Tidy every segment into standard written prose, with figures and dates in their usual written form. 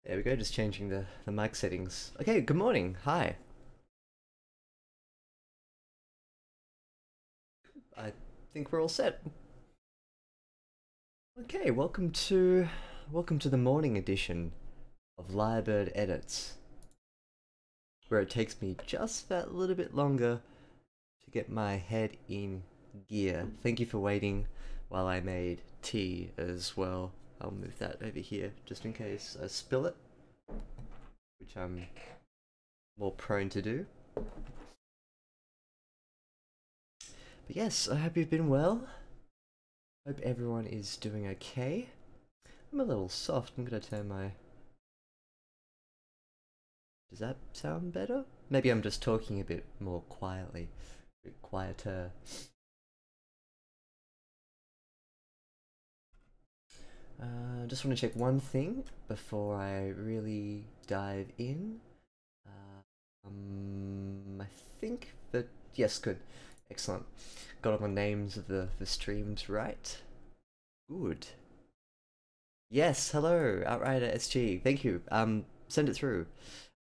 There we go, just changing the mic settings. Okay, good morning. Hi. I think we're all set. Okay, welcome to the morning edition of Lyrebird Edits, where it takes me just that little bit longer to get my head in gear. Thank you for waiting while I made tea as well. I'll move that over here just in case I spill it, which I'm more prone to do. But yes, I hope you've been well. Hope everyone is doing okay. I'm a little soft. I'm gonna turn my... Does that sound better? Maybe I'm just talking a bit more quietly. A bit quieter. Just want to check one thing before I really dive in. I think that... Yes, good. Excellent. Got all the names of the streams right. Good. Yes, hello, Outrider SG. Thank you. Send it through.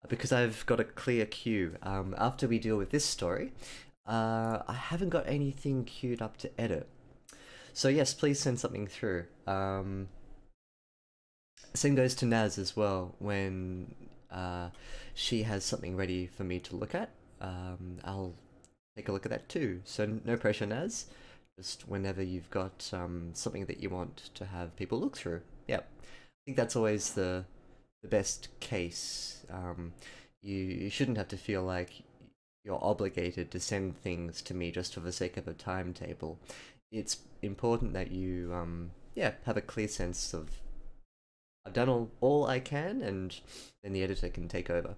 Because I've got a clear queue. After we deal with this story, I haven't got anything queued up to edit. So yes, please send something through. Same goes to Naz as well. When she has something ready for me to look at, I'll take a look at that too. So no pressure, Naz. Just whenever you've got something that you want to have people look through. Yep. I think that's always the best case. You shouldn't have to feel like you're obligated to send things to me just for the sake of a timetable. It's important that you yeah, have a clear sense of I've done all I can, and then the editor can take over.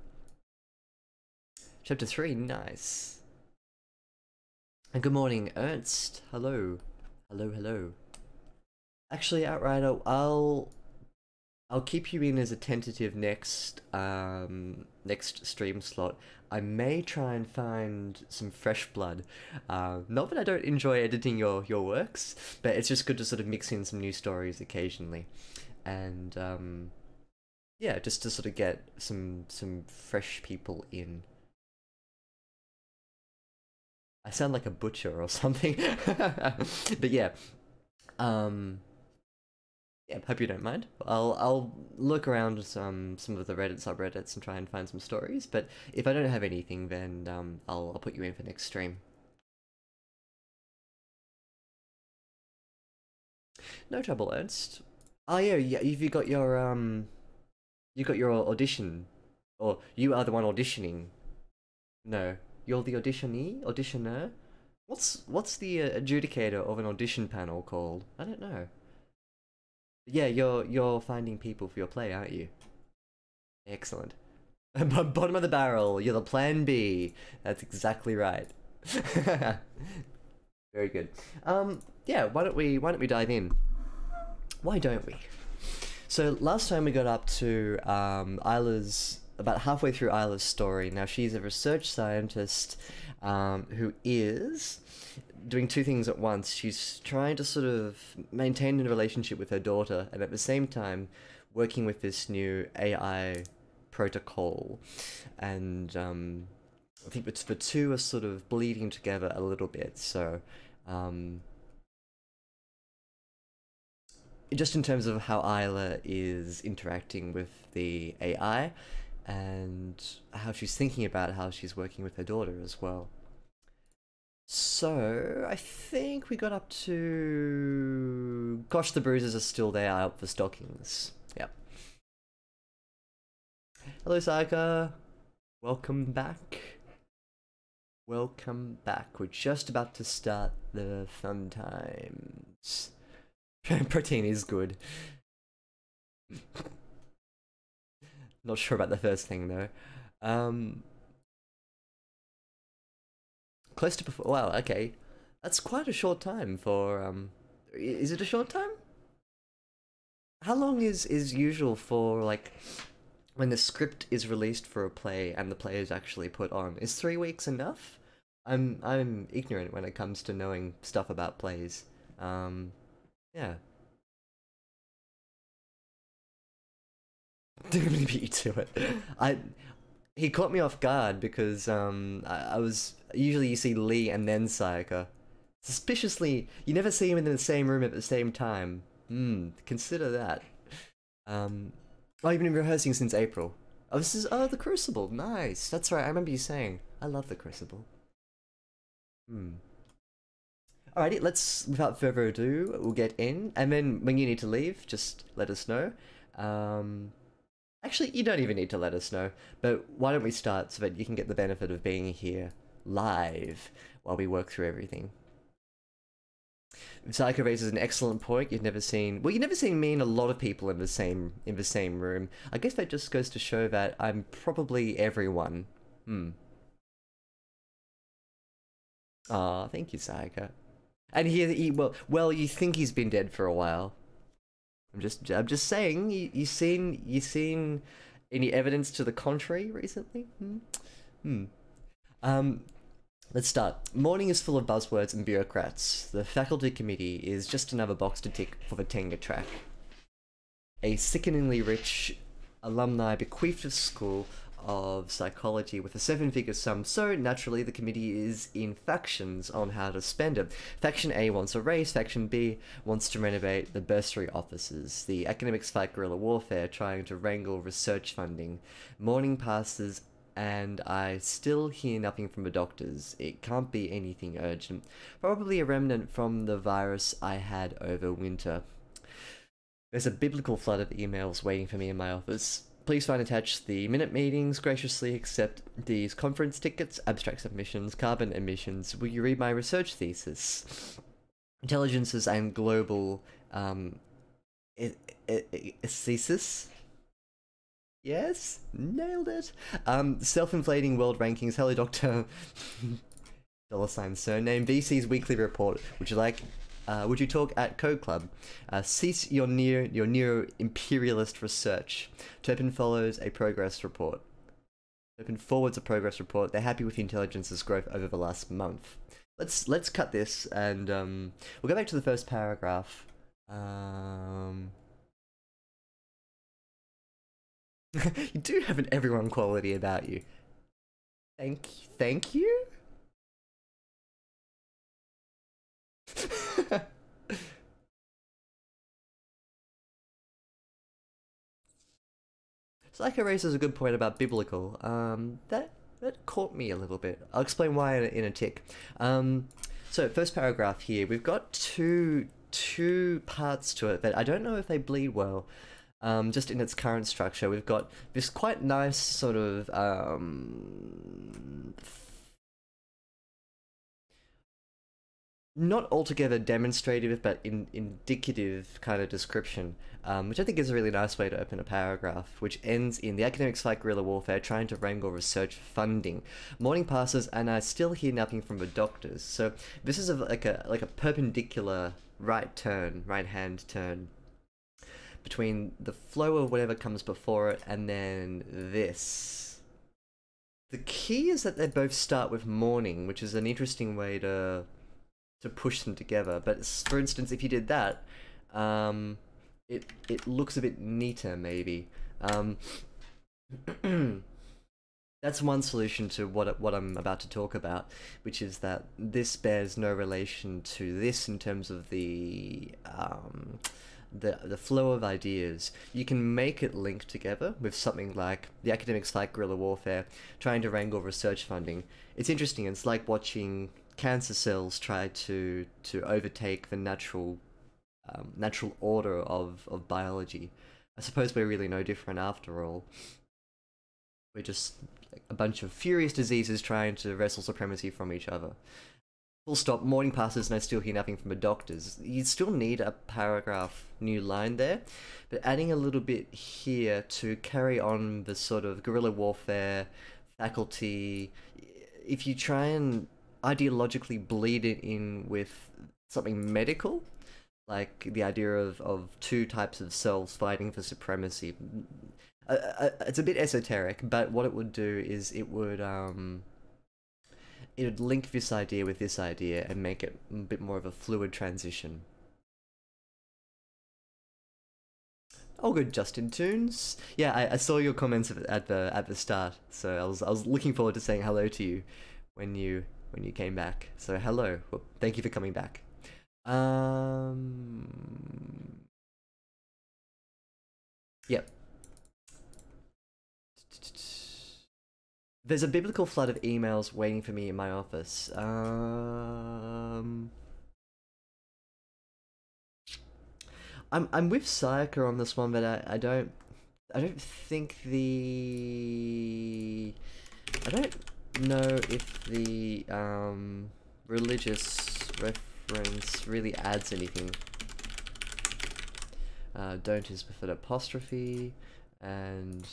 Chapter 3, nice. And good morning, Ernst. Hello. Hello. Actually, Outrider, I'll keep you in as a tentative next stream slot. I may try and find some fresh blood. Not that I don't enjoy editing your works, but it's just good to sort of mix in some new stories occasionally, and yeah, just to sort of get some fresh people in. I sound like a butcher or something, but yeah. Yeah, hope you don't mind. I'll look around some of the Reddit subreddits and try and find some stories. But if I don't have anything, then I'll put you in for next stream. No trouble, Ernst. Oh yeah, you got your you got your audition, or you are the one auditioning. No, you're the auditioner. What's the adjudicator of an audition panel called? I don't know. Yeah, you're finding people for your play, aren't you? Excellent. Bottom of the barrel, you're the plan B. That's exactly right. Very good. Yeah, why don't we dive in? Why don't we? So last time we got up to Isla's, about halfway through Isla's story. Now she's a research scientist who is doing two things at once. She's trying to sort of maintain a relationship with her daughter, and at the same time working with this new AI protocol, and I think the two are sort of bleeding together a little bit. So just in terms of how Isla is interacting with the AI, and how she's thinking about how she's working with her daughter as well. So I think we got up to... Gosh, the bruises are still there out for stockings. Yep. Hello, Sayaka. Welcome back. Welcome back. We're just about to start the fun times. Protein is good. Not sure about the first thing though. Close to before. Wow. Okay, that's quite a short time for. Is it a short time? How long is usual for, like, when the script is released for a play and the play is actually put on? Is 3 weeks enough? I'm ignorant when it comes to knowing stuff about plays. Yeah. Didn't beat you to it. He caught me off guard because I was usually you see Lee and then Sayaka. Suspiciously, you never see him in the same room at the same time. Consider that. Oh, you've been rehearsing since April. Oh, this is the Crucible. Nice. That's right. I remember you saying. I love the Crucible. Alrighty, let's without further ado, we'll get in, and then when you need to leave, just let us know. Actually, you don't even need to let us know, but why don't we start so that you can get the benefit of being here live while we work through everything. Psycho raises an excellent point. You've never seen me and a lot of people in the same room. I guess that just goes to show that I'm probably everyone. Aw, thank you, Sayaka. And well, you think he's been dead for a while. I'm just saying. You seen any evidence to the contrary recently? Let's start. Morning is full of buzzwords and bureaucrats. The faculty committee is just another box to tick for the tenure track. A sickeningly rich alumni bequeathed to school of psychology with a 7-figure sum, so naturally the committee is in factions on how to spend it. Faction A wants a raise, Faction B wants to renovate the bursary offices. The academics fight guerrilla warfare, trying to wrangle research funding. Morning passes and I still hear nothing from the doctors. It can't be anything urgent. Probably a remnant from the virus I had over winter. There's a biblical flood of emails waiting for me in my office. Please find attached the minute meetings, graciously accept these conference tickets, abstract submissions, carbon emissions. Will you read my research thesis? Intelligences and global thesis? Yes? Nailed it! Self-inflating world rankings, hello Dr. $ surname, VC's weekly report. Would you talk at Code Club? Cease your neo-imperialist research. Turpin follows a progress report. Turpin forwards a progress report. They're happy with the intelligence's growth over the last month. Let's cut this and we'll go back to the first paragraph. You do have an everyone quality about you. Thank you? Psycho raises a good point about biblical. That caught me a little bit. I'll explain why in a tick. So first paragraph here, we've got two parts to it, but I don't know if they bleed well. Just in its current structure, we've got this quite nice sort of not altogether demonstrative, but indicative kind of description, which I think is a really nice way to open a paragraph, which ends in the academics fight guerrilla warfare, trying to wrangle research funding. Morning passes, and I still hear nothing from the doctors. So this is like a perpendicular right-hand turn between the flow of whatever comes before it and then this. The key is that they both start with morning, which is an interesting way to push them together. But for instance, if you did that, it looks a bit neater maybe. That's one solution to what I'm about to talk about, which is that this bears no relation to this in terms of the flow of ideas. You can make it link together with something like the academics fight guerrilla warfare, trying to wrangle research funding. It's interesting. It's like watching cancer cells try to overtake the natural order of biology. I suppose we're really no different after all. We're just like a bunch of furious diseases trying to wrestle supremacy from each other. Full stop. Morning passes and I still hear nothing from the doctors. You still need a paragraph new line there, but adding a little bit here to carry on the sort of guerrilla warfare, faculty. If you try and ideologically bleed it in with something medical, like the idea of two types of selves fighting for supremacy. It's a bit esoteric, but what it would do is it would link this idea with this idea and make it a bit more of a fluid transition. Oh, good, Justin Tunes. Yeah, I saw your comments at the start, so I was looking forward to saying hello to you when you came back. So hello. Well, thank you for coming back. Yep. There's a biblical flood of emails waiting for me in my office. I'm with Sayaka on this one, but I don't think I don't know if the religious reference really adds anything. Don't is preferred apostrophe, and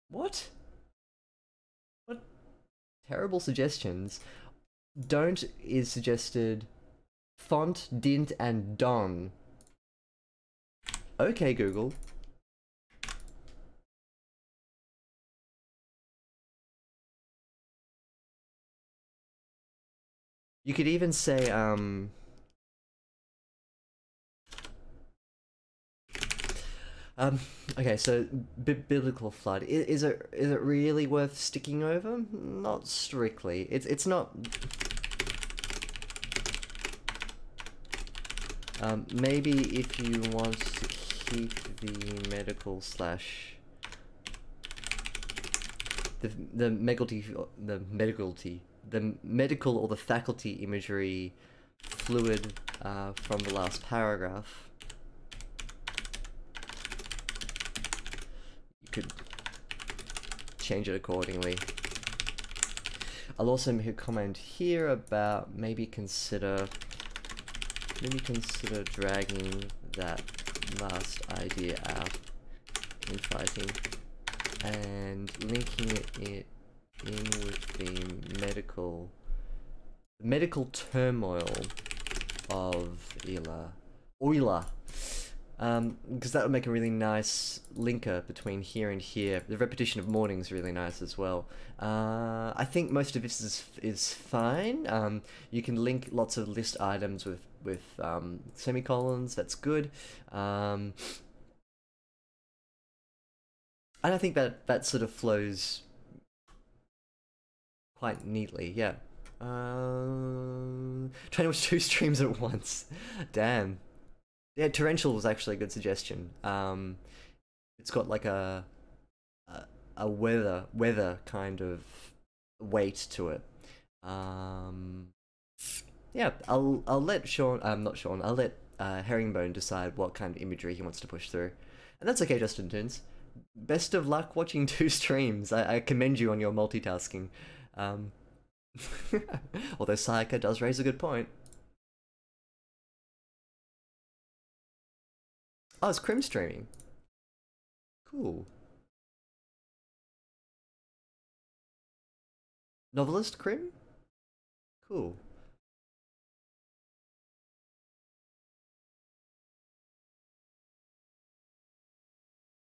what? What terrible suggestions? Don't is suggested. Font, didn't, and don. Okay, Google. You could even say, okay, so biblical flood. Is it really worth sticking over? Not strictly. It's not. Maybe if you want to keep the medical slash the medical or the faculty imagery fluid from the last paragraph. You could change it accordingly. I'll also make a comment here about maybe consider dragging that last idea out in fighting and linking it in with the medical turmoil of Isla. Because that would make a really nice linker between here and here. The repetition of morning is really nice as well. I think most of this is fine. You can link lots of list items with semicolons. That's good. And I think that sort of flows quite neatly. Yeah. Trying to watch two streams at once. Damn. Yeah, torrential was actually a good suggestion. It's got like a weather kind of weight to it. Yeah, I'll let Sean. Not Sean. I'll let Herringbone decide what kind of imagery he wants to push through, and that's okay, Justin Tunes. Best of luck watching two streams. I commend you on your multitasking. Um, although Sayaka does raise a good point. Oh, it's Crim streaming. Cool. Novelist Crim? Cool.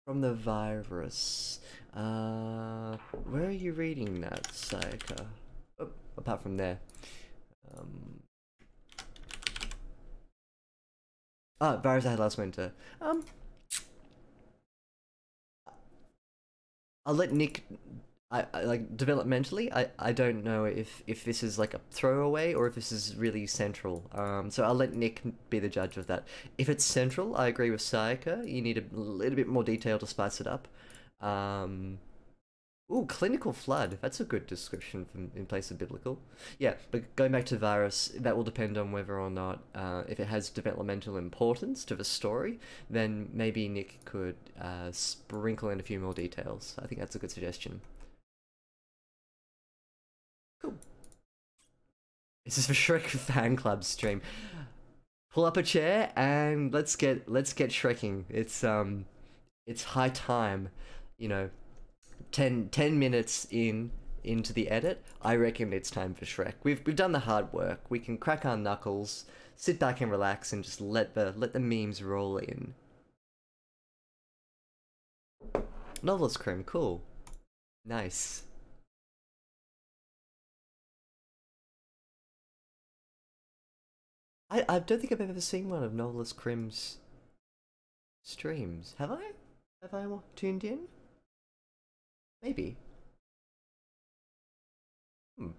From the virus. Where are you reading that, Sayaka? Oh, apart from there. Virus I had last winter. I'll let Nick. I like developmentally. I don't know if this is like a throwaway or if this is really central. So I'll let Nick be the judge of that. If it's central, I agree with Sayaka. You need a little bit more detail to spice it up. Ooh, clinical flood. That's a good description from in place of biblical. Yeah, but going back to virus, that will depend on whether or not if it has developmental importance to the story, then maybe Nick could sprinkle in a few more details. I think that's a good suggestion. Cool. This is the Shrek fan club stream. Pull up a chair and let's get Shrekking. It's high time, you know. 10 minutes into the edit, I reckon it's time for Shrek. We've done the hard work. We can crack our knuckles, sit back and relax, and just let the memes roll in. Novelist Crim, cool, nice. I don't think I've ever seen one of Novelist Crim's streams. Have I? Have I tuned in? Maybe. Hmm.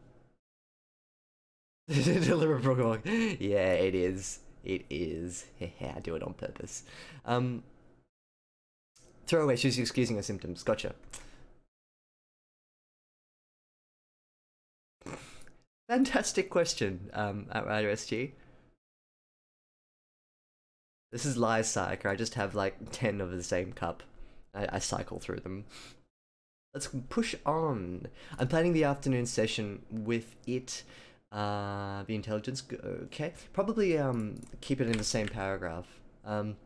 Deliverable. Yeah, it is. It is. I do it on purpose. Throw away. She's excusing her symptoms. Gotcha. Fantastic question, Outrider SG. This is Lie Cycle. I just have like 10 of the same cup. I cycle through them. Let's push on. I'm planning the afternoon session with it. The intelligence, okay. Probably keep it in the same paragraph. When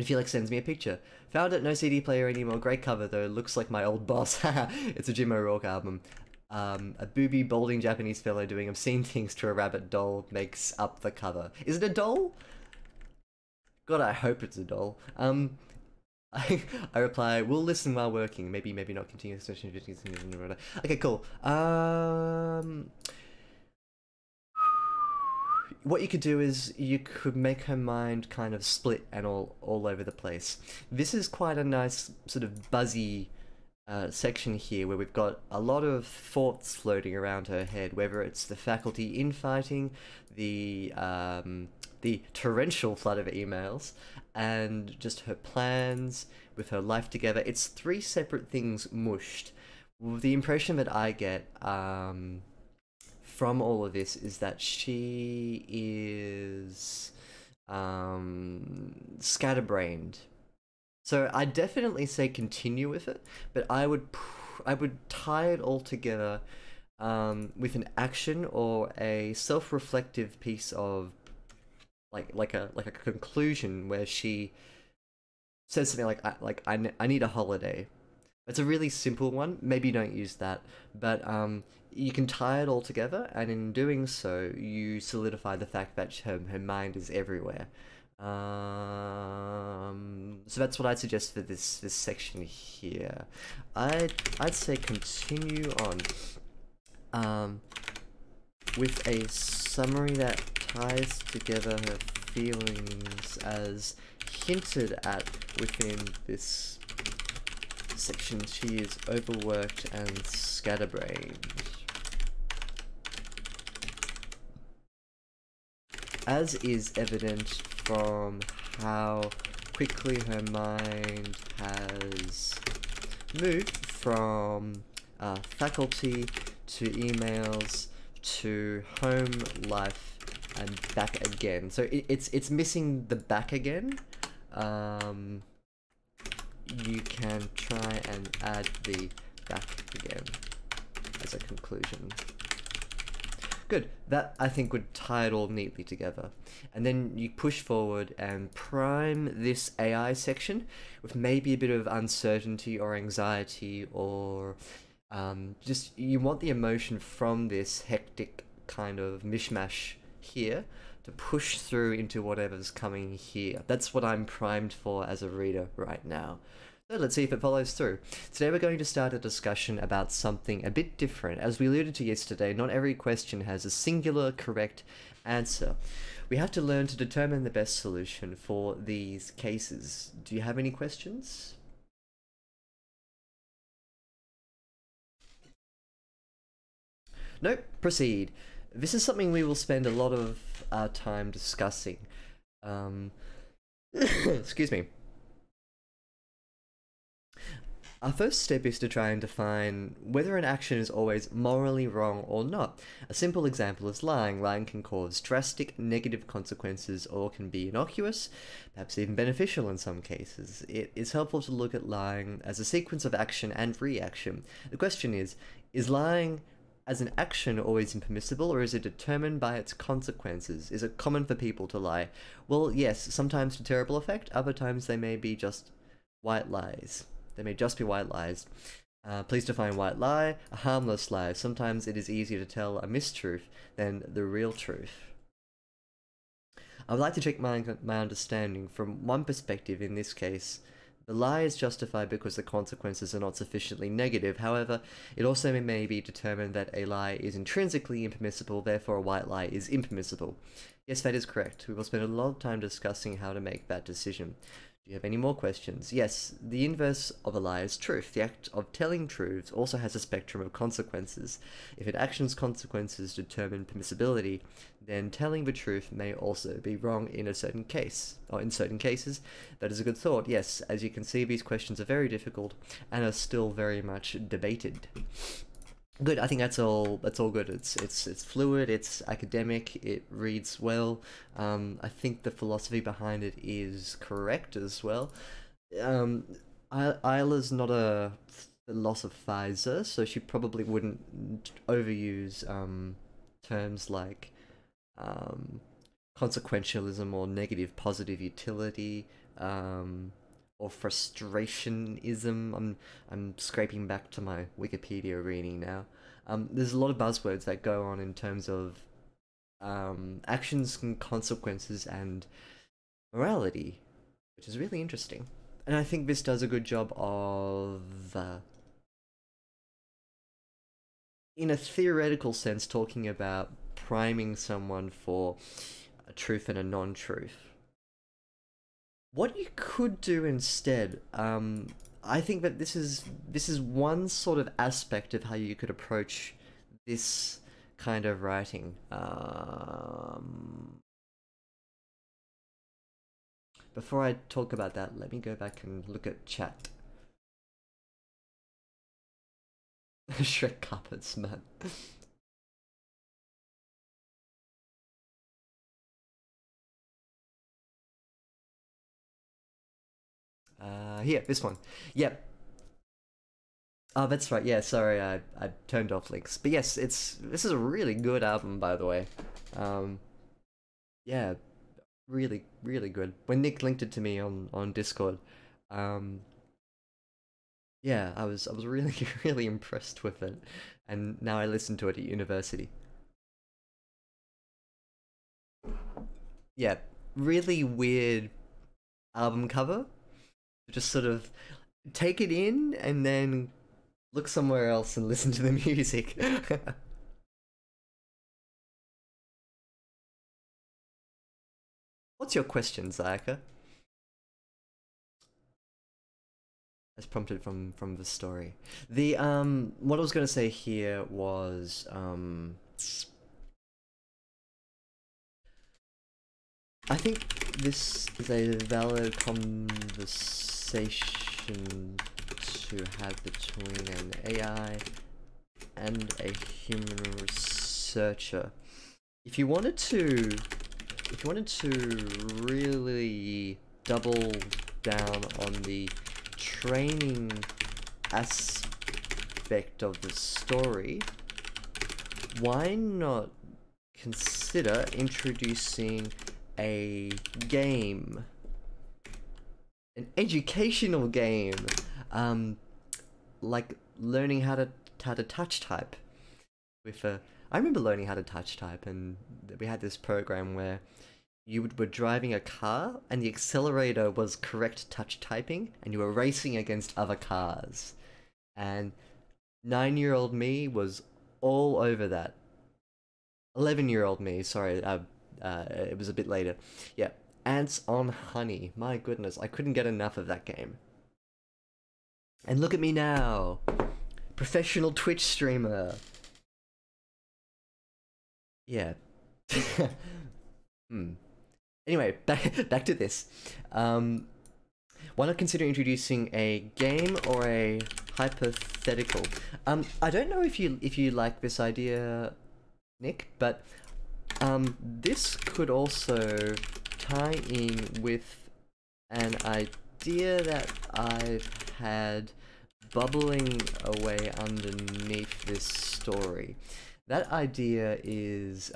Felix sends me a picture. Found it, no CD player anymore. Great cover though, looks like my old boss. It's a Jim O'Rourke album. A booby, balding Japanese fellow doing obscene things to a rabbit doll makes up the cover. Is it a doll? God, I hope it's a doll. I reply, we'll listen while working. Maybe not continue the session. Okay, cool. What you could do is you could make her mind kind of split and all over the place. This is quite a nice sort of buzzy section here where we've got a lot of thoughts floating around her head, whether it's the faculty infighting, the torrential flood of emails, and just her plans with her life together. It's three separate things mushed. The impression that I get from all of this is that she is scatterbrained. So I definitely say continue with it, but I would tie it all together with an action or a self-reflective piece of like a conclusion where she says something like I need a holiday. It's a really simple one. Maybe don't use that, but you can tie it all together, and in doing so, you solidify the fact that her mind is everywhere. So that's what I'd suggest for this section here. I'd say continue on with a summary that ties together her feelings as hinted at within this section. She is overworked and scatterbrained. As is evident from how quickly her mind has moved from faculty to emails to home life and back again. So it's missing the back again. You can try and add the back again as a conclusion. Good. That, I think, would tie it all neatly together. And then you push forward and prime this AI section with maybe a bit of uncertainty or anxiety, or just you want the emotion from this hectic kind of mishmash here to push through into whatever's coming here. That's what I'm primed for as a reader right now. So let's see if it follows through. Today we're going to start a discussion about something a bit different. As we alluded to yesterday, not every question has a singular correct answer. We have to learn to determine the best solution for these cases. Do you have any questions? Nope, proceed. This is something we will spend a lot of our time discussing. Excuse me. Our first step is to try and define whether an action is always morally wrong or not. A simple example is lying. Lying can cause drastic negative consequences or can be innocuous, perhaps even beneficial in some cases. It is helpful to look at lying as a sequence of action and reaction. The question is lying as an action always impermissible, or is it determined by its consequences? Is it common for people to lie? Well, yes, sometimes to terrible effect, other times they may be just white lies. They may just be white lies. Please define white lie. A harmless lie. Sometimes it is easier to tell a mistruth than the real truth. I would like to check my understanding from one perspective. In this case, the lie is justified because the consequences are not sufficiently negative. However, it also may be determined that a lie is intrinsically impermissible, therefore a white lie is impermissible. Yes, that is correct. We will spend a lot of time discussing how to make that decision. Do you have any more questions? Yes, the inverse of a lie is truth. The act of telling truths also has a spectrum of consequences. If an action's consequences determine permissibility, then telling the truth may also be wrong in a certain case, or in certain cases. That is a good thought. Yes, as you can see, these questions are very difficult and are still very much debated. Good. I think that's all. That's all good. It's fluid. It's academic. It reads well. I think the philosophy behind it is correct as well. Um, Isla's not a philosophizer, so she probably wouldn't overuse terms like um, consequentialism or negative positive utility. Or frustrationism. I'm scraping back to my Wikipedia reading now. There's a lot of buzzwords that go on in terms of actions and consequences and morality, which is really interesting. And I think this does a good job of, in a theoretical sense, talking about priming someone for a truth and a non-truth. What you could do instead, I think that this is one sort of aspect of how you could approach this kind of writing. Before I talk about that, let me go back and look at chat. Shrek carpets, man. Here, this one. Yep. Oh, that's right. Yeah, sorry, I turned off links. But yes, this is a really good album, by the way. Um, yeah, really, really good. When Nick linked it to me on Discord, um, yeah, I was really really impressed with it, and now I listen to it at university. Yeah, really weird album cover. Just sort of take it in and then look somewhere else and listen to the music. What's your question, Zayaka? As prompted from the story. The what I was gonna say here was I think this is a valid conversation to have between an AI and a human researcher. If you wanted to, if you wanted to really double down on the training aspect of the story, why not consider introducing a game, an educational game, like learning how to touch type with a. I remember learning how to touch type, and we had this program where were driving a car, and the accelerator was correct touch typing, and you were racing against other cars. And 9-year-old me was all over that. 11-year-old me, sorry, it was a bit later. Yeah, Ants on Honey. My goodness, I couldn't get enough of that game. And look at me now, professional Twitch streamer. Yeah. Hmm. Anyway, back to this. Why not consider introducing a game or a hypothetical? I don't know if you like this idea, Nick, but this could also tie in with an idea that I've had bubbling away underneath this story. That idea is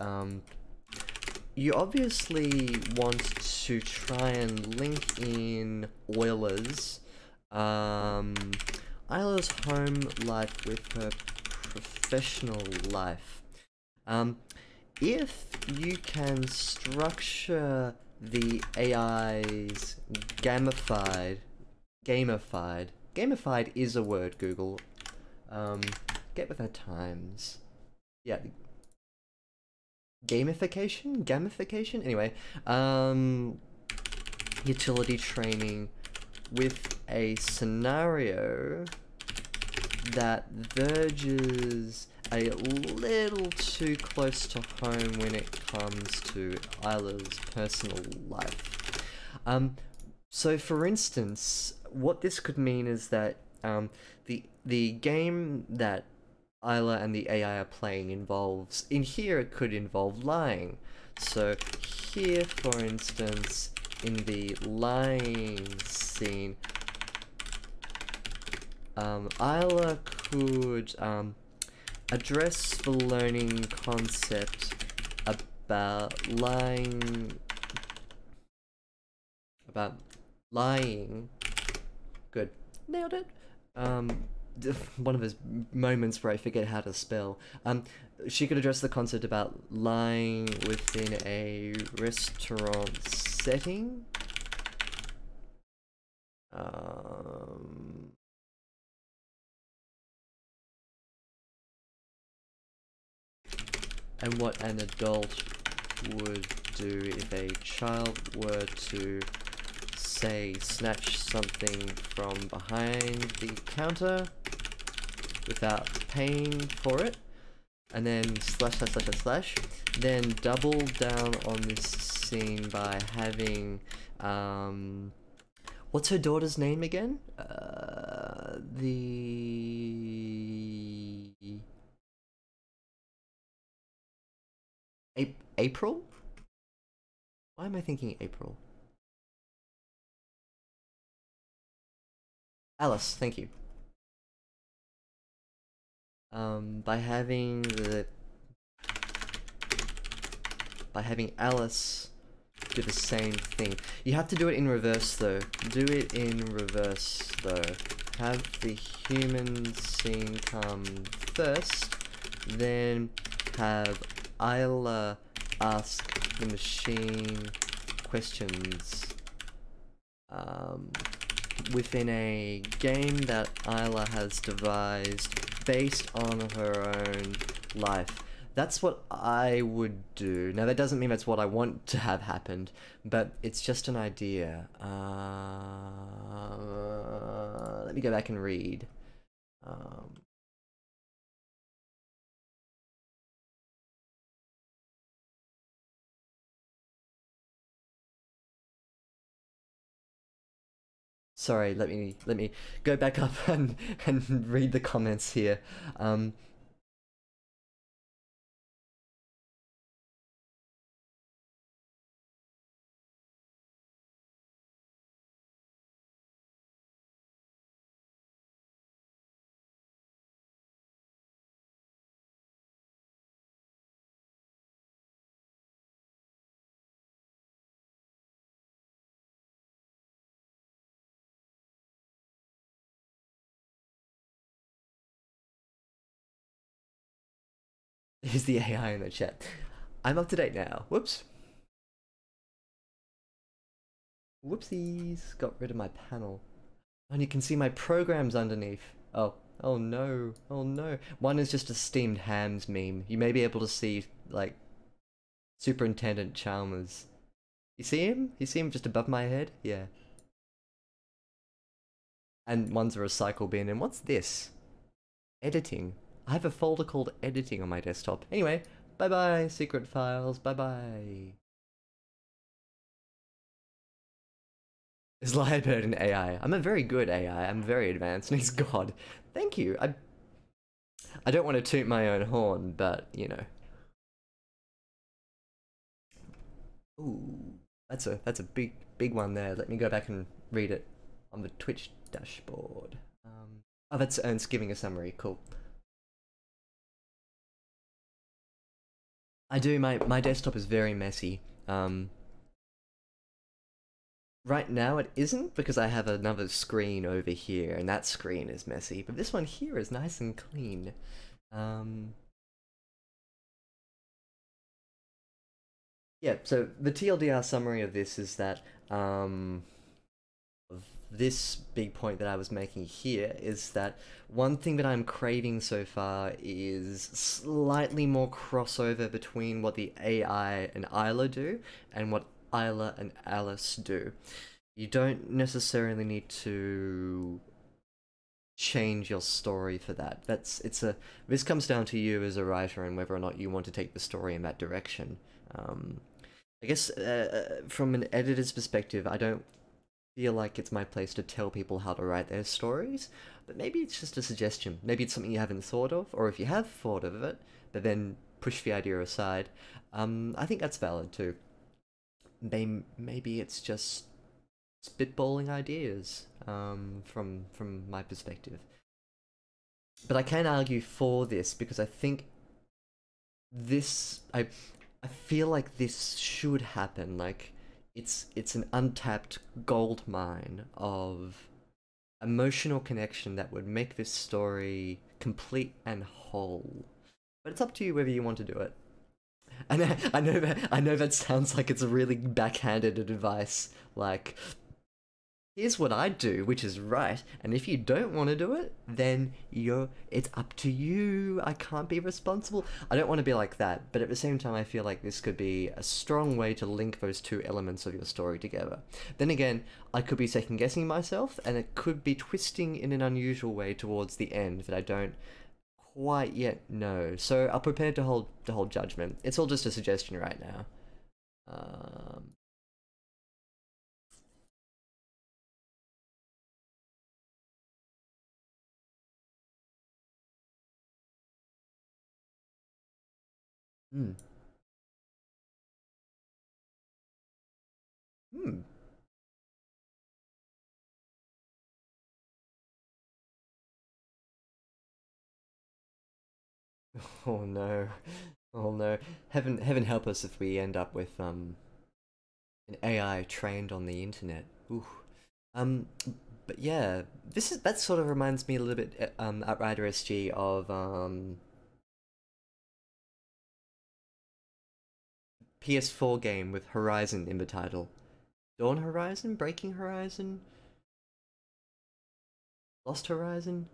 you obviously want to try and link in Euler's Isla's home life with her professional life. If you can structure the AI's gamified is a word, Google. Get with our times. Yeah. Gamification? Anyway, utility training, with a scenario that verges a little too close to home when it comes to Isla's personal life. So for instance, what this could mean is that the game that Isla and the AI are playing involves, in here it could involve lying. So here, for instance, in the lying scene, Isla could address the learning concept about lying. Good. Nailed it. One of those moments where I forget how to spell. She could address the concept about lying within a restaurant setting. And what an adult would do if a child were to, say, snatch something from behind the counter without paying for it, and then slash slash slash slash, then double down on this scene by having, what's her daughter's name again? April? Why am I thinking April? Alice, thank you. By having Alice do the same thing. You have to do it in reverse though. Do it in reverse though. Have the human scene come first, then have Isla ask the machine questions within a game that Isla has devised based on her own life. That's what I would do. Now that doesn't mean that's what I want to have happened, but it's just an idea. Let me go back and read. Sorry, let me go back up and read the comments here. Is the AI in the chat? I'm up to date now. Whoops. Whoopsies. Got rid of my panel. And you can see my programs underneath. Oh no. Oh no. One is just a steamed hams meme. You may be able to see, like, Superintendent Chalmers. You see him? You see him just above my head? Yeah. And one's a recycle bin. And what's this? Editing. I have a folder called editing on my desktop. Anyway, bye bye, secret files. Bye bye. Is Lyrebird an AI? I'm a very good AI. I'm very advanced. And he's God. Thank you. I don't want to toot my own horn, but you know. Ooh, that's a big one there. Let me go back and read it on the Twitch dashboard. Oh, that's Ernst giving a summary. Cool. I do. My desktop is very messy. Right now it isn't because I have another screen over here, and that screen is messy. But this one here is nice and clean. Yeah, so the TLDR summary of this is that this big point that I was making here is that one thing that I'm craving so far is slightly more crossover between what the AI and Isla do and what Isla and Alice do. You don't necessarily need to change your story for that. This comes down to you as a writer and whether or not you want to take the story in that direction. Um, I guess from an editor's perspective, I don't feel like it's my place to tell people how to write their stories, but maybe it's just a suggestion. Maybe it's something you haven't thought of, or if you have thought of it, but then push the idea aside. I think that's valid too. Maybe it's just spitballing ideas from my perspective. But I can argue for this because I think this I feel like this should happen. Like it's an untapped gold mine of emotional connection that would make this story complete and whole. But it's up to you whether you want to do it. And I know that sounds like it's a really backhanded advice. Like, here's what I do, which is right, and if you don't want to do it, then it's up to you. I can't be responsible. I don't want to be like that, but at the same time, I feel like this could be a strong way to link those two elements of your story together. Then again, I could be second guessing myself, and it could be twisting in an unusual way towards the end that I don't quite yet know. So I'll prepare to hold judgment. It's all just a suggestion right now. Um, hmm. Hmm. Oh no. Oh no. Heaven help us if we end up with an AI trained on the internet. Ooh. Um but yeah, that sort of reminds me a little bit Outrider SG of PS4 game with Horizon in the title. Dawn Horizon, Breaking Horizon, Lost Horizon.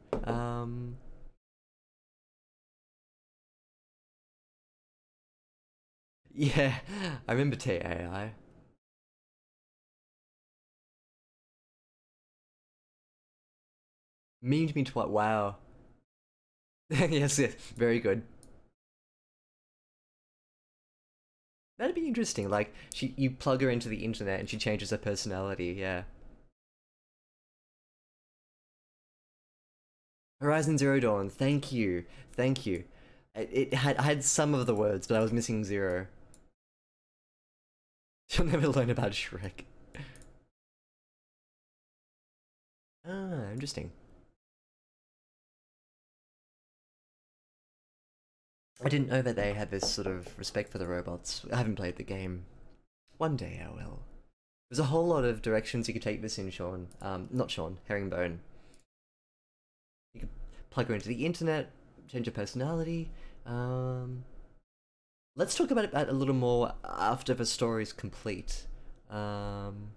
Yeah, I remember TAI. Memed me to what? Wow. Yes, yes, very good. That'd be interesting. Like you plug her into the internet and she changes her personality. Yeah. Horizon Zero Dawn. Thank you, thank you. It had I had some of the words, but I was missing zero. She'll never learn about Shrek. Ah, interesting. I didn't know that they had this sort of respect for the robots. I haven't played the game. One day I will. There's a whole lot of directions you could take this in, Sean. Not Sean, Herringbone. You could plug her into the internet, change her personality. Um, let's talk about it a little more after the story's complete. Um,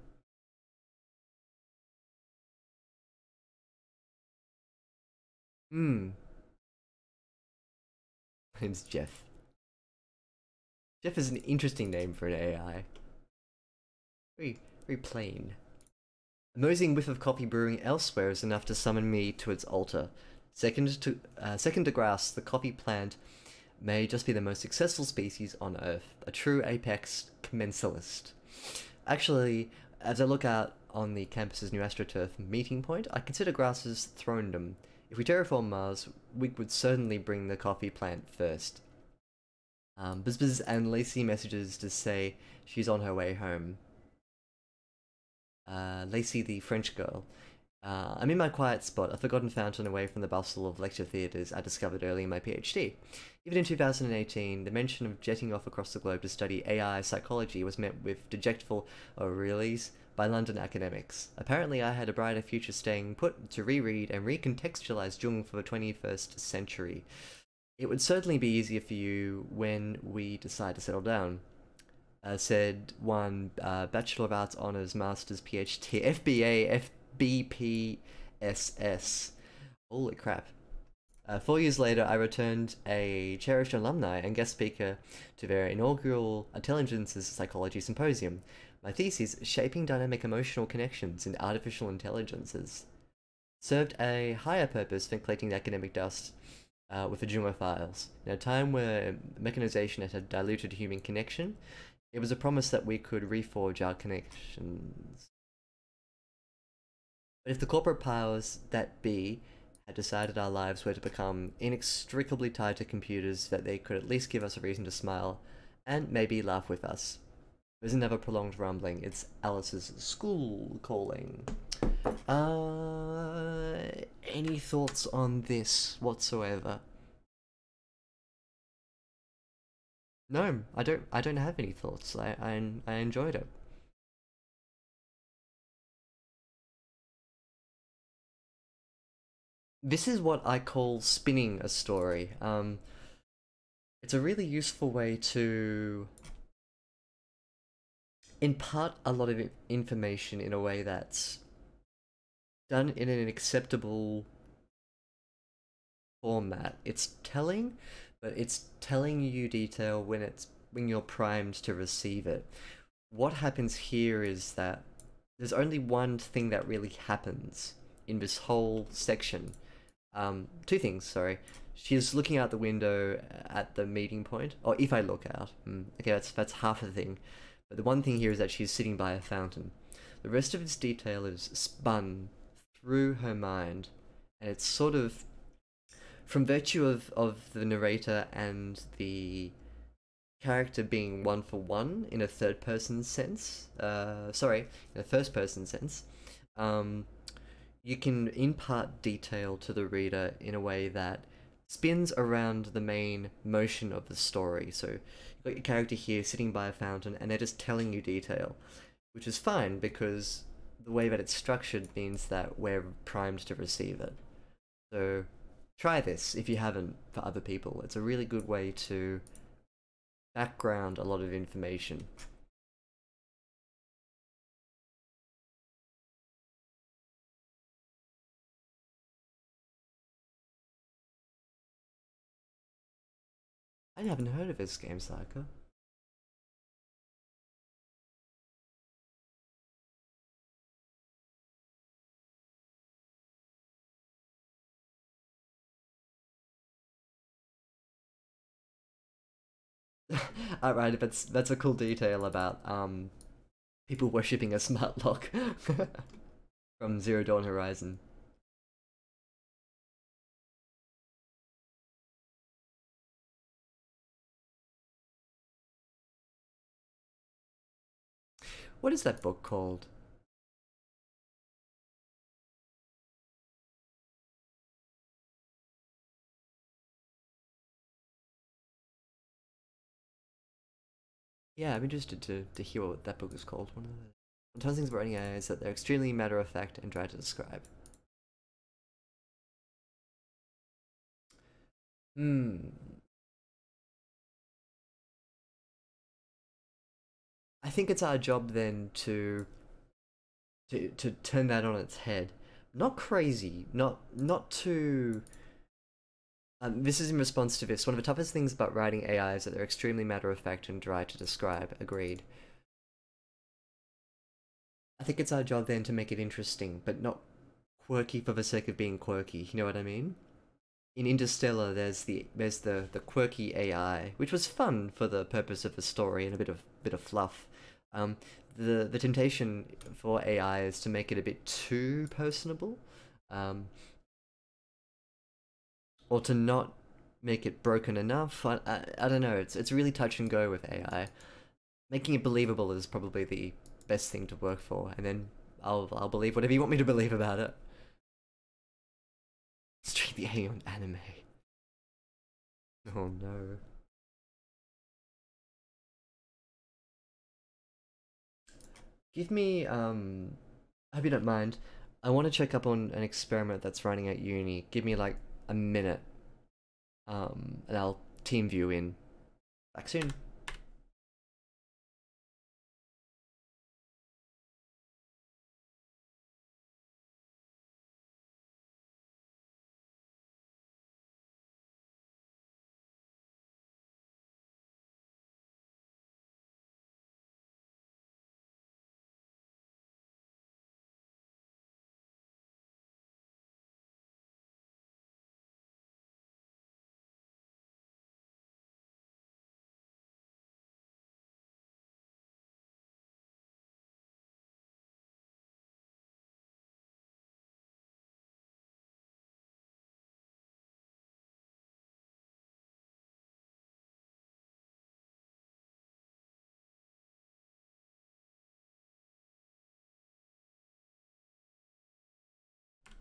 hmm. My name's Jeff. Jeff is an interesting name for an AI. Very, very plain. A moseying whiff of coffee brewing elsewhere is enough to summon me to its altar. Second to grass, the coffee plant may just be the most successful species on Earth, a true apex commensalist. Actually, as I look out on the campus's new astroturf meeting point, I consider grass's throndom. If we terraform Mars, we would certainly bring the coffee plant first. Bzz and Lacey messages to say she's on her way home. Lacey, the French girl. I'm in my quiet spot, a forgotten fountain away from the bustle of lecture theatres I discovered early in my PhD. Even in 2018, the mention of jetting off across the globe to study AI psychology was met with dejectful "oh reallys" by London academics. Apparently, I had a brighter future staying put to reread and recontextualize Jung for the 21st century. It would certainly be easier for you when we decide to settle down. Said one Bachelor of Arts Honours, Master's, PhD, FBA, FBPSS. Holy crap. 4 years later, I returned a cherished alumni and guest speaker to their inaugural Intelligences Psychology Symposium. My thesis, Shaping Dynamic Emotional Connections in Artificial Intelligences, served a higher purpose than collecting academic dust with Ajumma files. In a time where mechanization had diluted human connection, it was a promise that we could reforge our connections. But if the corporate powers that be had decided our lives were to become inextricably tied to computers, that they could at least give us a reason to smile and maybe laugh with us. It was never prolonged rumbling, it's Alice's school calling. Any thoughts on this whatsoever? No, I don't. I don't have any thoughts. I enjoyed it. This is what I call spinning a story. It's a really useful way to impart a lot of information in a way that's done in an acceptable format. It's telling, but it's telling you detail when you're primed to receive it. What happens here is that there's only one thing that really happens in this whole section. Two things, sorry. She's looking out the window at the meeting point. Or if I look out. Okay, that's half the thing. But the one thing here is that she's sitting by a fountain. The rest of its detail is spun through her mind, and it's sort of from virtue of the narrator and the character being one for one in a third person sense. Sorry, in a first person sense. Um, you can impart detail to the reader in a way that spins around the main motion of the story. So you've got your character here sitting by a fountain and they're just telling you detail, which is fine because the way that it's structured means that we're primed to receive it. So try this if you haven't for other people. It's a really good way to background a lot of information. I haven't heard of this game, Saika. Alright, that's a cool detail about people worshipping a smart lock from Zero Dawn Horizon. What is that book called? Yeah, I'm interested to hear what that book is called. One of the sometimes things about writing AI is that they're extremely matter of fact and dry to describe. Hmm. I think it's our job then to turn that on its head. Not crazy, not too. This is in response to this. One of the toughest things about writing AI is that they're extremely matter of fact and dry to describe. Agreed. I think it's our job then to make it interesting, but not quirky for the sake of being quirky. You know what I mean? In Interstellar, there's the quirky AI, which was fun for the purpose of the story and a bit of fluff. Um, the temptation for AI is to make it a bit too personable, um, or to not make it broken enough. I don't know. It's really touch and go with AI. Making it believable is probably the best thing to work for, and then I'll believe whatever you want me to believe about it. Stream the AI on anime. Oh no. Give me I hope you don't mind. I want to check up on an experiment that's running at uni. Give me like a minute. And I'll team view in. Back soon.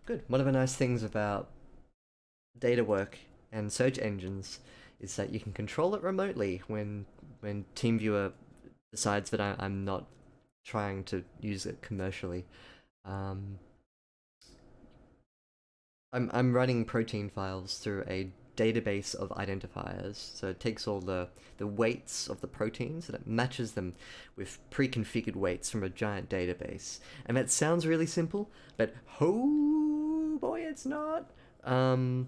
Good. One of the nice things about data work and search engines is that you can control it remotely when TeamViewer decides that I'm not trying to use it commercially. Um, I'm running protein files through a database of identifiers. So it takes all the weights of the proteins and it matches them with pre-configured weights from a giant database. And that sounds really simple, but oh boy, it's not. No,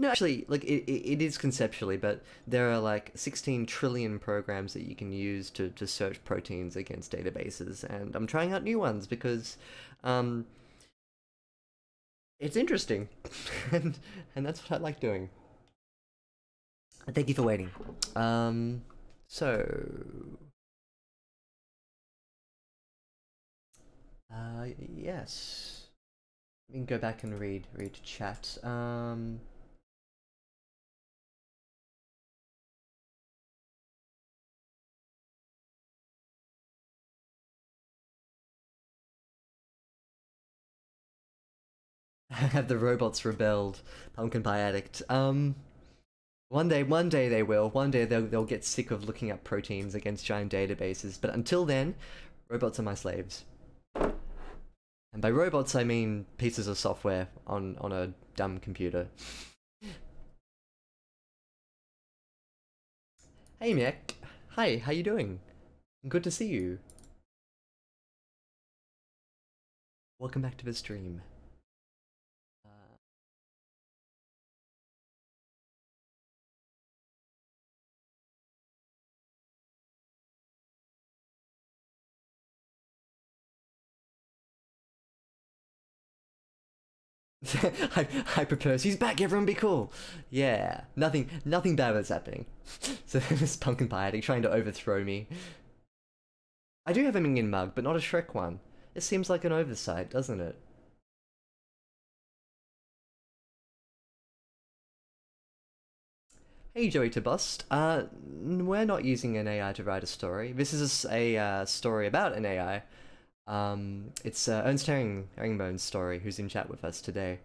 actually, like it is conceptually, but there are like 16 trillion programs that you can use to search proteins against databases, and I'm trying out new ones because um, it's interesting, and that's what I like doing. Thank you for waiting. Um, so, yes, we can go back and read chat. Have the robots rebelled? Pumpkin pie addict. One day they will. One day they'll get sick of looking up proteins against giant databases. But until then, robots are my slaves. And by robots, I mean pieces of software on a dumb computer. Hey, Miek. Hi, how you doing? Good to see you. Welcome back to the stream. I propose. He's back. Everyone, be cool. Yeah, nothing bad was happening. So this pumpkin pie addict trying to overthrow me. I do have a minion mug, but not a Shrek one. It seems like an oversight, doesn't it? Hey, Joey to Bust. We're not using an AI to write a story. This is a story about an AI. It's Ernst Herringbone's story, who's in chat with us today.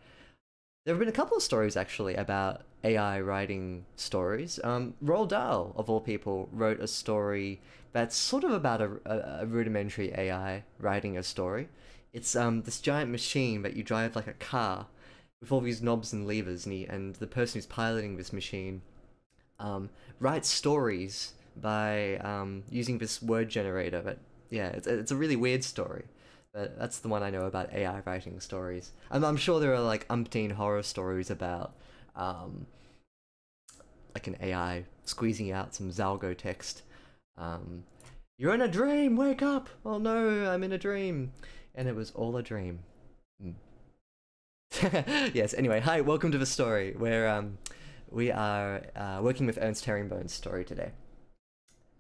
There have been a couple of stories actually about AI writing stories. Roald Dahl, of all people, wrote a story that's sort of about a rudimentary AI writing a story. It's this giant machine that you drive like a car with all these knobs and levers, and the person who's piloting this machine writes stories by using this word generator. But yeah, it's a really weird story. But that's the one I know about AI writing stories. I'm sure there are like umpteen horror stories about um, like an AI squeezing out some Zalgo text. Um, You're in a dream, wake up! Oh no, I'm in a dream. And it was all a dream. Mm. Yes, anyway, hi, welcome to the story, where we are working with Ernst Herringbone's story today.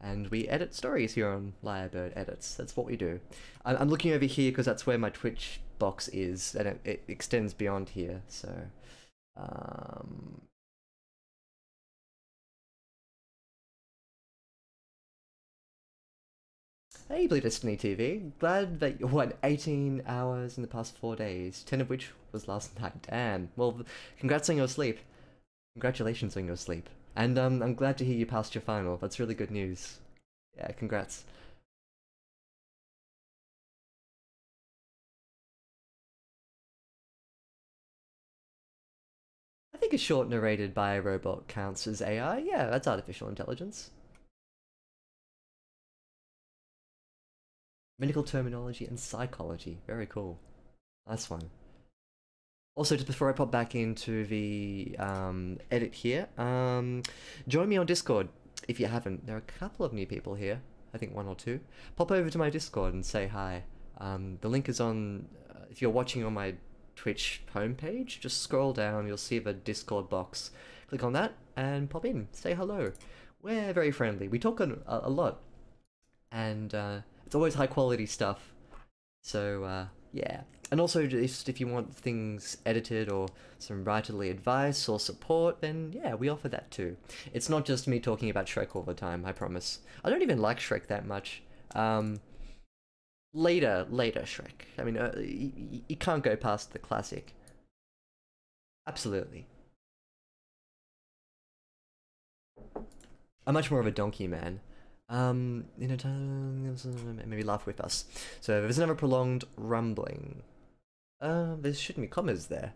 And we edit stories here on Lyrebird Edits. That's what we do. I'm looking over here because that's where my Twitch box is, and it extends beyond here, so... Hey, Blue Destiny TV. Glad that you won 18 hours in the past 4 days, 10 of which was last night. Damn. Well, congrats on your sleep. Congratulations on your sleep. And I'm glad to hear you passed your final. That's really good news. Yeah, congrats. I think a short narrated by a robot counts as AI. Yeah, that's artificial intelligence. Medical terminology and psychology. Very cool. Nice one. Also, just before I pop back into the edit here, join me on Discord if you haven't. There are a couple of new people here. I think one or two. Pop over to my Discord and say hi. The link is on, if you're watching on my Twitch homepage, just scroll down, you'll see the Discord box. Click on that and pop in. Say hello. We're very friendly. We talk a lot. And it's always high quality stuff. So, yeah. And also, just if you want things edited or some writerly advice or support, then yeah, we offer that too. It's not just me talking about Shrek all the time, I promise. I don't even like Shrek that much. Later Shrek. I mean, you can't go past the classic. Absolutely. I'm much more of a donkey man. Maybe laugh with us. So there's another prolonged rumbling. There shouldn't be commas there.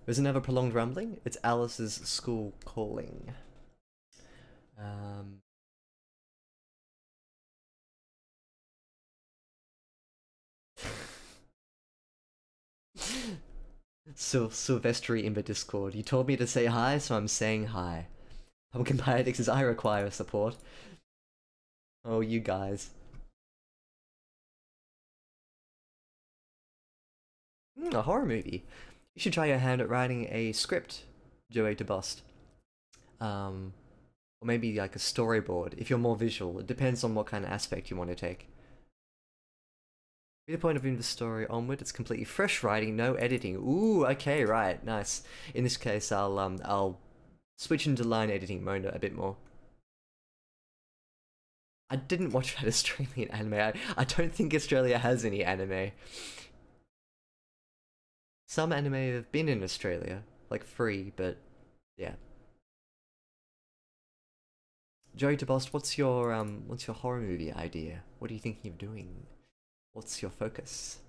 There's another prolonged rumbling. It's Alice's school calling. Um, Sylvestri in the Discord. You told me to say hi, so I'm saying hi. Pumpkin Pie Addict says I require support. Oh, you guys. A horror movie. You should try your hand at writing a script, Joey DeBust. Um, or maybe like a storyboard if you're more visual. It depends on what kind of aspect you want to take. From the point of view of the story onward, it's completely fresh writing, no editing. Ooh, okay, right, nice. In this case, I'll switch into line editing mode a bit more. I didn't watch that Australian anime. I don't think Australia has any anime. Some anime have been in Australia, like free, but yeah. Joey DeBost, what's your horror movie idea? What are you thinking of doing? What's your focus?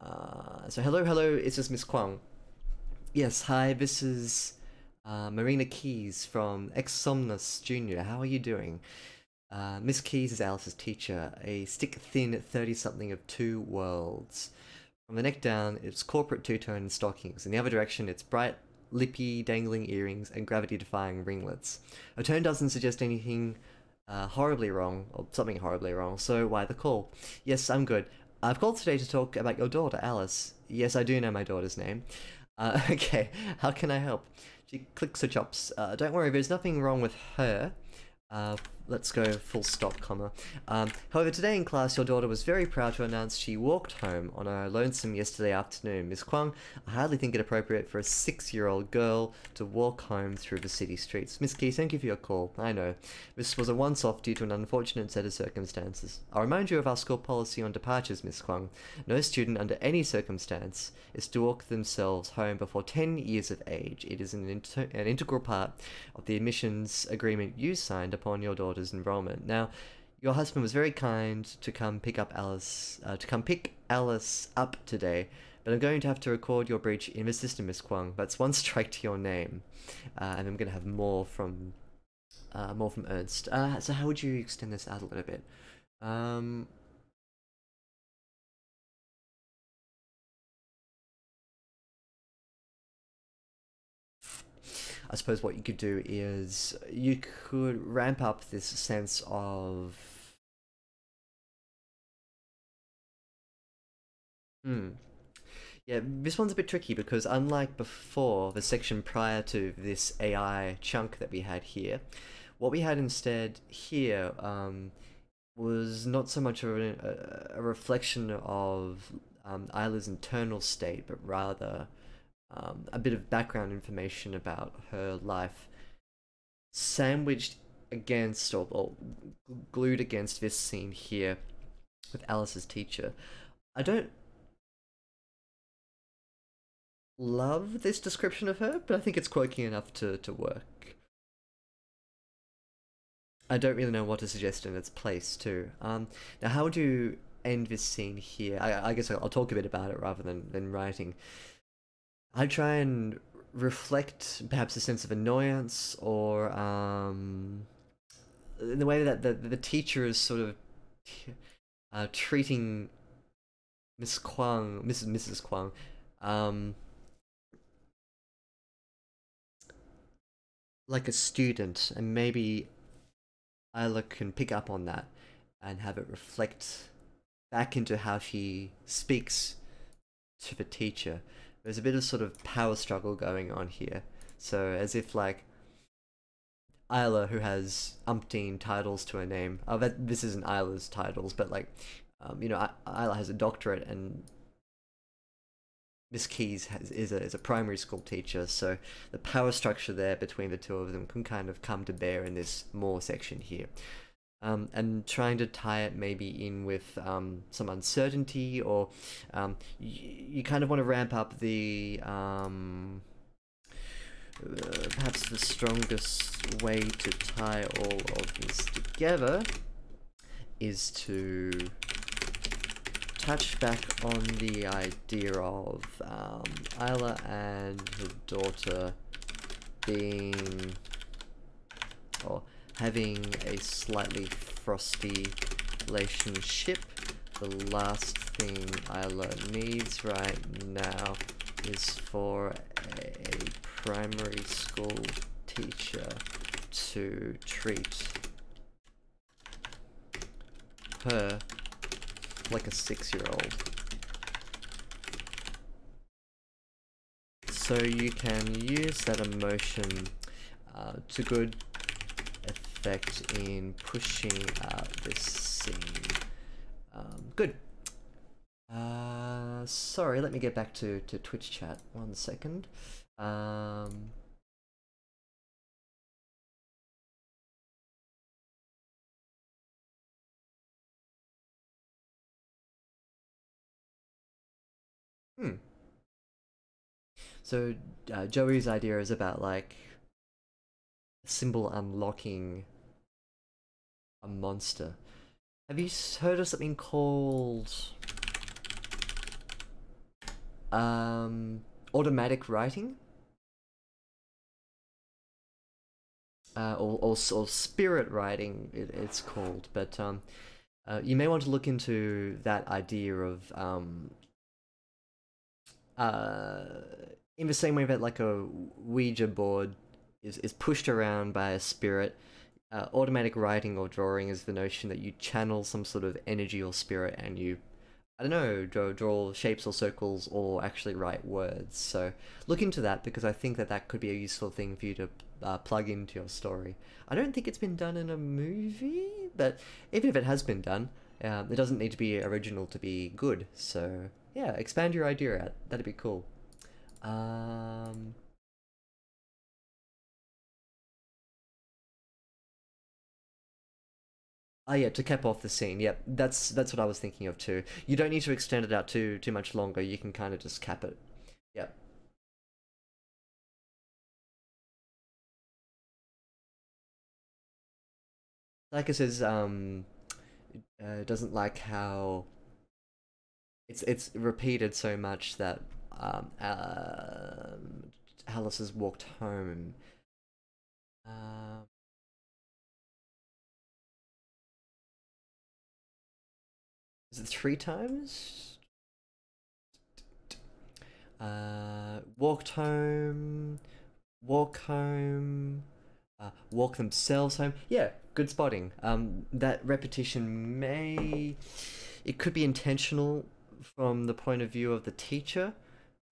So hello, it's just Miss Kwang. Yes, hi, this is Marina Keys from Exomnus Jr. How are you doing? Miss Keys is Alice's teacher, a stick-thin 30-something of two worlds. From the neck down, it's corporate two-tone stockings. In the other direction, it's bright, lippy, dangling earrings and gravity-defying ringlets. Her tone doesn't suggest anything horribly wrong, or something horribly wrong, so why the call? Yes, I'm good. I've called today to talk about your daughter, Alice. Yes, I do know my daughter's name. Okay, how can I help? She clicks her chops. Don't worry, there's nothing wrong with her. Uh, let's go full stop, comma. However, today in class, your daughter was very proud to announce she walked home on her lonesome yesterday afternoon. Miss Kwang, I hardly think it appropriate for a 6-year-old girl to walk home through the city streets. Miss Keys, thank you for your call. I know. This was a once-off due to an unfortunate set of circumstances. I'll remind you of our school policy on departures, Miss Kwang. No student under any circumstance is to walk themselves home before 10 years of age. It is an integral part of the admissions agreement you signed upon your daughter's enrollment. Now, your husband was very kind to come pick Alice up today, but I'm going to have to record your breach in the system, Miss Kwang. That's one strike to your name, and I'm going to have more from Ernst. So how would you extend this out a little bit? Um, I suppose what you could do is you could ramp up this sense of hmm. Yeah, this one's a bit tricky because unlike before, the section prior to this AI chunk that we had here, what we had instead here was not so much of a reflection of Isla's internal state, but rather a bit of background information about her life, sandwiched against or glued against this scene here with Alice's teacher. I don't love this description of her, but I think it's quirky enough to work. I don't really know what to suggest in its place too. Now how would you end this scene here? I guess I'll talk a bit about it rather than writing. I'd try and reflect perhaps a sense of annoyance or in the way that the teacher is sort of treating Mrs. Kwang, um, like a student, and maybe Isla can pick up on that and have it reflect back into how she speaks to the teacher. There's a bit of sort of power struggle going on here. So as if like Isla, who has umpteen titles to her name. Oh, this isn't Isla's titles, but like, Isla has a doctorate, and Miss Keys is a primary school teacher. So the power structure there between the two of them can kind of come to bear in this more section here. and trying to tie it maybe in with some uncertainty, or you kind of want to ramp up the perhaps the strongest way to tie all of this together is to touch back on the idea of Isla and her daughter being, or having, a slightly frosty relationship. The last thing Isla needs right now is for a primary school teacher to treat her like a 6-year-old. So you can use that emotion to good effect in pushing out this scene. Good. Sorry, let me get back to Twitch chat. 1 second. So Joey's idea is about like a symbol unlocking a monster. Have you heard of something called automatic writing? Or spirit writing, it's called. But you may want to look into that idea of in the same way that like a Ouija board is pushed around by a spirit. Automatic writing or drawing is the notion that you channel some sort of energy or spirit, and you, I don't know, draw shapes or circles, or actually write words. So look into that, because I think that that could be a useful thing for you to plug into your story. I don't think it's been done in a movie, but even if it has been done, it doesn't need to be original to be good. So yeah, expand your idea out. That'd be cool. Um, Oh yeah, to cap off the scene. Yep, that's what I was thinking of too. You don't need to extend it out too much longer. You can kind of just cap it. Yep. Like it says, doesn't like how it's repeated so much that Alice has walked home. Um, is it 3 times? Walked home, walk home, walk themselves home. Yeah, good spotting. That repetition it could be intentional from the point of view of the teacher.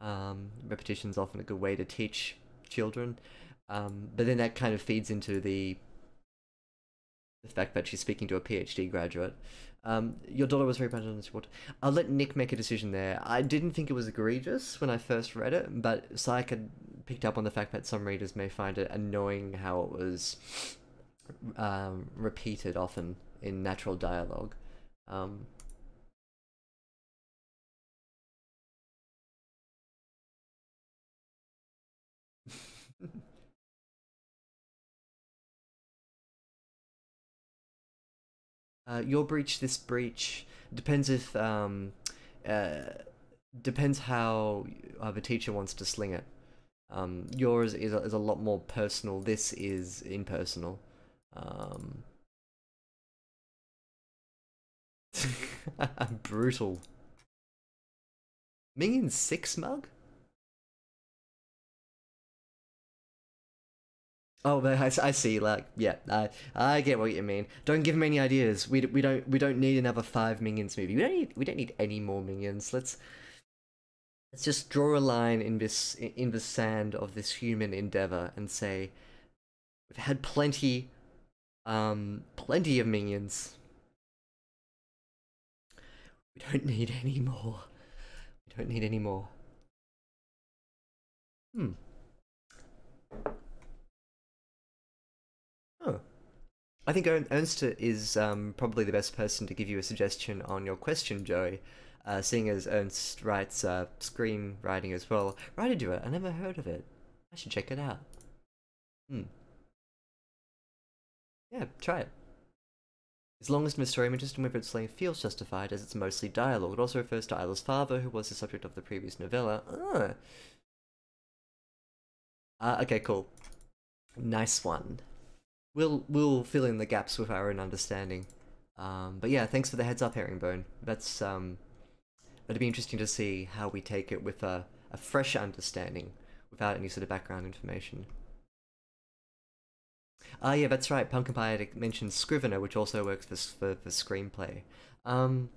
Repetition is often a good way to teach children. But then that kind of feeds into the fact that she's speaking to a PhD graduate. Your daughter was very much on the sport. I'll let Nick make a decision there. I didn't think it was egregious when I first read it, but Syke had picked up on the fact that some readers may find it annoying how it was repeated often in natural dialogue. Um, your breach, this breach depends if uh, depends how the teacher wants to sling it. Yours is a lot more personal. This is impersonal. Um, brutal. Minion 6 mug? Oh, I see. Like, yeah, I get what you mean. Don't give him any ideas. We don't need another 5 minions movie. We don't need any more minions. Let's just draw a line in the sand of this human endeavor and say we've had plenty of minions. We don't need any more. We don't need any more. Hmm. Oh. I think Ernst is probably the best person to give you a suggestion on your question, Joey. Seeing as Ernst writes screenwriting as well. Writer do it. I never heard of it. I should check it out. Hmm. Yeah, try it. As long as the story images and whether its length feels justified, as it's mostly dialogue. It also refers to Isla's father, who was the subject of the previous novella. Okay, cool. Nice one. We'll fill in the gaps with our own understanding. But yeah, thanks for the heads up, Herringbone. It'd be interesting to see how we take it with a fresh understanding, without any sort of background information. Yeah, that's right. Pumpkin Pie had mentioned Scrivener, which also works for screenplay. Um,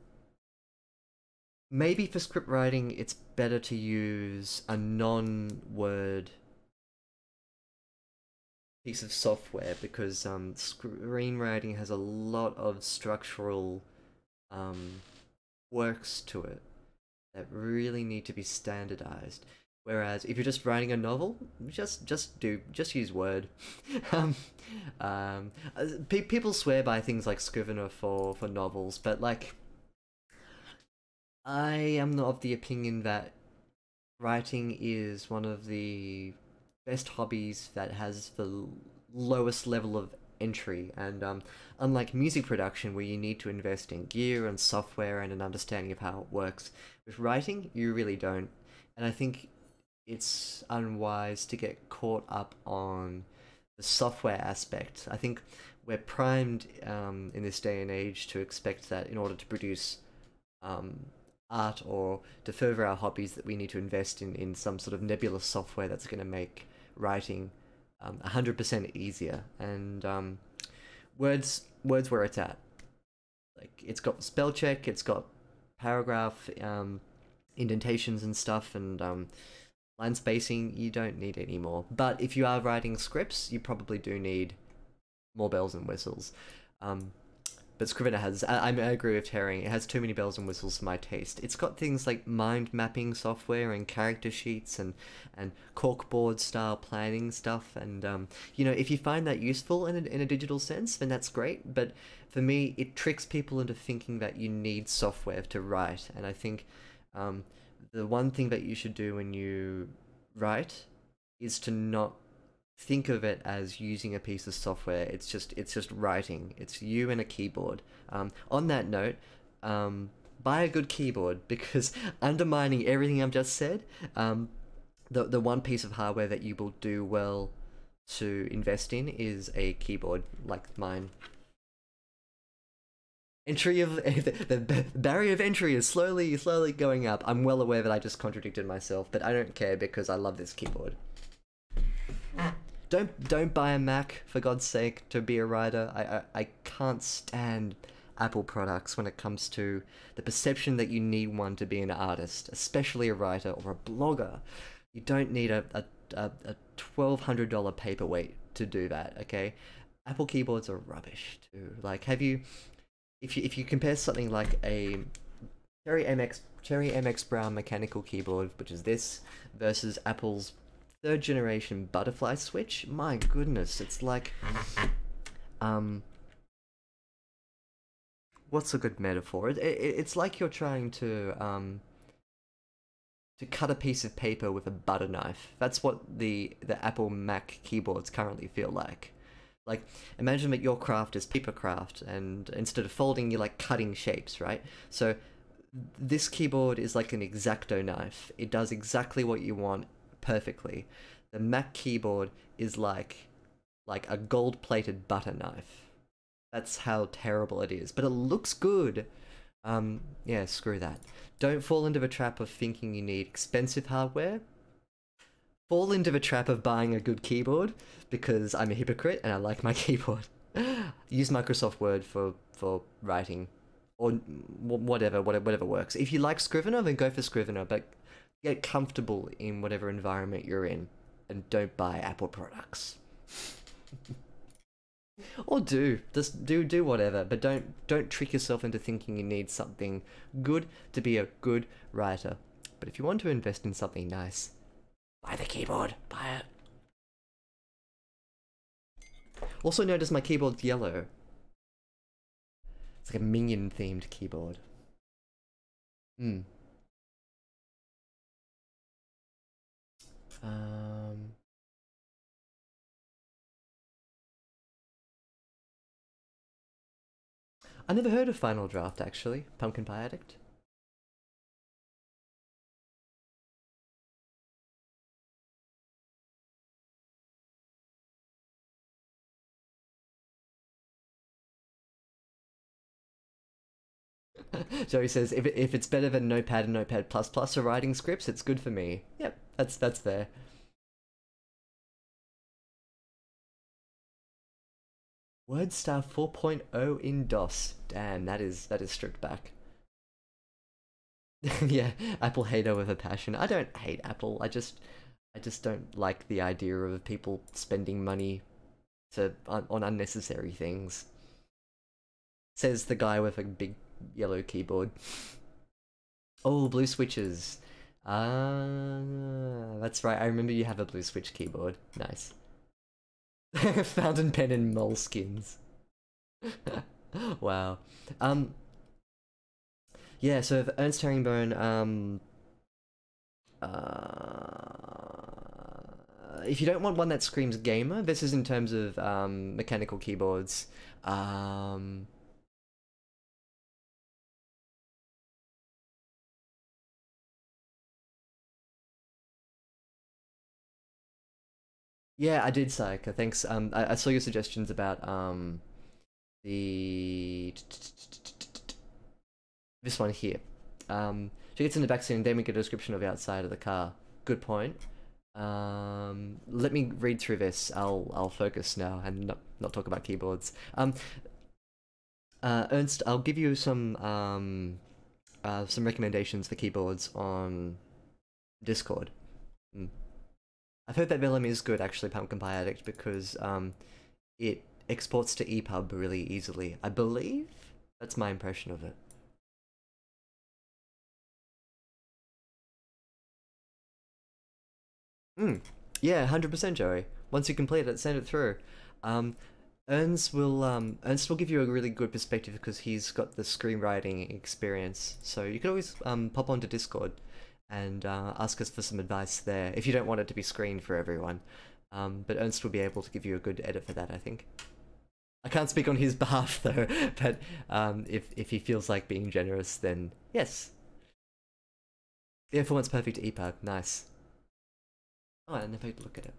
Maybe for script writing, it's better to use a non-word piece of software because screenwriting has a lot of structural um, works to it that really need to be standardized. Whereas if you're just writing a novel, just use Word. um, People swear by things like Scrivener for novels, but like I am not of the opinion that writing is one of the best hobbies that has the lowest level of entry, and unlike music production where you need to invest in gear and software and an understanding of how it works, with writing you really don't. And I think it's unwise to get caught up on the software aspect. I think we're primed in this day and age to expect that in order to produce um, art or to further our hobbies that we need to invest in some sort of nebulous software that's going to make writing 100% easier. And words where it's at. Like it's got spell check, it's got paragraph indentations and stuff, and line spacing. You don't need any more. But if you are writing scripts, you probably do need more bells and whistles. Um, but Scrivener has, I agree with Terry, it has too many bells and whistles for my taste. It's got things like mind mapping software and character sheets and corkboard style planning stuff. And, you know, if you find that useful in a digital sense, then that's great. But for me, it tricks people into thinking that you need software to write. And I think the one thing that you should do when you write is to not think of it as using a piece of software. It's just writing. It's you and a keyboard. On that note, buy a good keyboard because undermining everything I've just said, the one piece of hardware that you will do well to invest in is a keyboard like mine. Entry of the barrier of entry is slowly going up. I'm well aware that I just contradicted myself, but I don't care because I love this keyboard. Don't buy a Mac for God's sake to be a writer. I can't stand Apple products when it comes to the perception that you need one to be an artist, especially a writer or a blogger. You don't need a $1,200 paperweight to do that. Okay, Apple keyboards are rubbish too. Like, if you compare something like a Cherry MX Brown mechanical keyboard, which is this, versus Apple's third generation butterfly switch, my goodness, it's like what's a good metaphor? It's like you're trying to cut a piece of paper with a butter knife. That's what the Apple Mac keyboards currently feel like. Like, imagine that your craft is paper craft, and instead of folding, you're like cutting shapes, right? So this keyboard is like an X-Acto knife. It does exactly what you want perfectly. The Mac keyboard is like a gold-plated butter knife. That's how terrible it is, but it looks good. Yeah, screw that. Don't fall into the trap of thinking you need expensive hardware. Fall into the trap of buying a good keyboard, because I'm a hypocrite and I like my keyboard. Use Microsoft Word for writing, or whatever works. If you like Scrivener, then go for Scrivener, but get comfortable in whatever environment you're in, and don't buy Apple products. Or just do whatever, but don't trick yourself into thinking you need something good to be a good writer. But if you want to invest in something nice, buy the keyboard. Buy it. Also notice my keyboard's yellow. It's like a minion themed keyboard. Hmm. Um, I never heard of Final Draft actually. Pumpkin Pie Addict. Joey says if it's better than Notepad and Notepad plus plus for writing scripts, it's good for me. Yep, that's fair. WordStar 4.0 in DOS. Damn, that is stripped back. Yeah, Apple hater with a passion. I don't hate Apple. I just don't like the idea of people spending money on unnecessary things. Says the guy with a big yellow keyboard. Oh, blue switches. Ah, that's right. I remember you have a blue switch keyboard. Nice. Fountain pen and moleskins. Wow. Um, yeah, so if Ernst Herringbone, if you don't want one that screams gamer, this is in terms of mechanical keyboards. Um, yeah, I did, Psych. Thanks. I saw your suggestions about the this one here. She gets in the backseat and they make a description of the outside of the car. Good point. Let me read through this. I'll focus now and not talk about keyboards. Ernst, I'll give you some recommendations for keyboards on Discord. Mm. I've heard that Vellum is good actually, Pumpkin Pie Addict, because it exports to EPUB really easily. I believe that's my impression of it. Mm. Yeah, 100% Joey. Once you complete it, send it through. Um, Ernst will give you a really good perspective because he's got the screenwriting experience. So you could always pop onto Discord and ask us for some advice there if you don't want it to be screened for everyone. But Ernst will be able to give you a good edit for that, I think. I can't speak on his behalf though, but if he feels like being generous, then yes. Yeah, for once perfect EPUB, nice. Oh, I never had to look at it.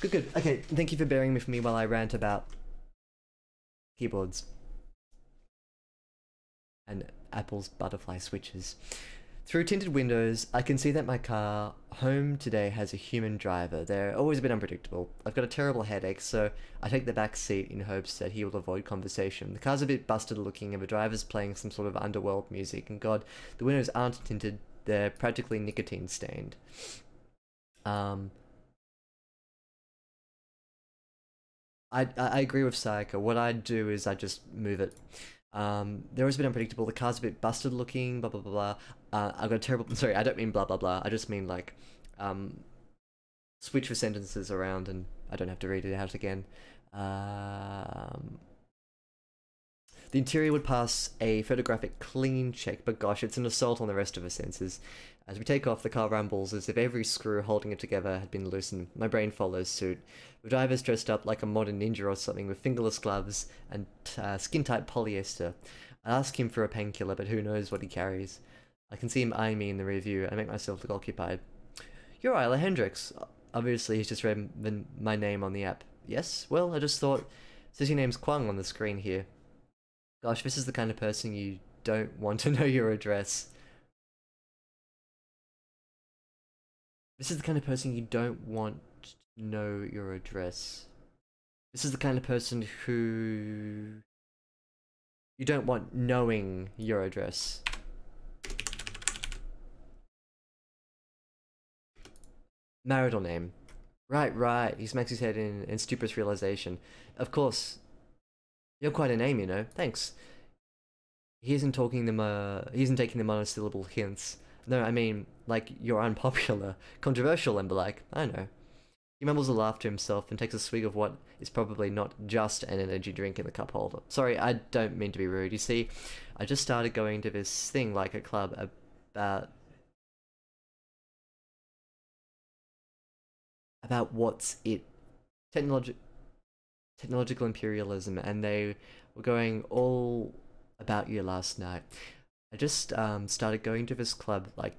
Good, good. Okay, thank you for bearing with me while I rant about keyboards and Apple's butterfly switches. Through tinted windows, I can see that my car home today has a human driver. They're always a bit unpredictable. I've got a terrible headache, so I take the back seat in hopes that he will avoid conversation. The car's a bit busted looking, and the driver's playing some sort of underworld music, and God, the windows aren't tinted, they're practically nicotine stained. Um, I agree with Sayaka. What I'd do is I just move it. They're always a bit unpredictable. The car's a bit busted looking. Blah blah blah blah. I've got a terrible. Sorry, I don't mean blah blah blah. I just mean like, um, switch the sentences around, and I don't have to read it out again. Um, the interior would pass a photographic clean check, but gosh, it's an assault on the rest of the senses. As we take off, the car rumbles as if every screw holding it together had been loosened. My brain follows suit. The driver's dressed up like a modern ninja or something with fingerless gloves and skin-tight polyester. I ask him for a painkiller, but who knows what he carries. I can see him eyeing me in the rearview. I make myself look occupied. You're Isla Hendricks. Obviously, he's just read my name on the app. Yes? Well, I just thought... Says your name's Kwang on the screen here. Gosh, this is the kind of person you don't want to know your address. This is the kind of person you don't want to know your address. This is the kind of person who you don't want knowing your address. Marital name. Right, right. He smacks his head in stuporous realization. Of course. You're quite a name, you know. Thanks. He isn't talking them, he isn't taking the monosyllable hints. No, I mean, like, you're unpopular, controversial, and the like. I know. He mumbles a laugh to himself and takes a swig of what is probably not just an energy drink in the cup holder. Sorry, I don't mean to be rude. You see, I just started going to this thing like a club about what's it technology technological imperialism, and they were going all about you last night. I just started going to this club like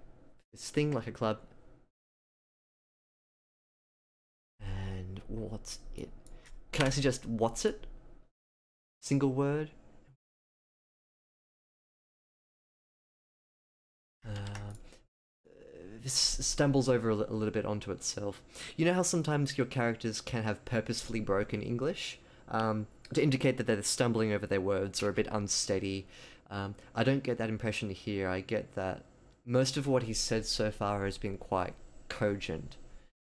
this thing like a club, and what's it? Can I suggest what's it? Single word. Uh, this stumbles over a little bit onto itself. You know how sometimes your characters can have purposefully broken English to indicate that they're stumbling over their words or a bit unsteady. I don't get that impression here. I get that most of what he's said so far has been quite cogent,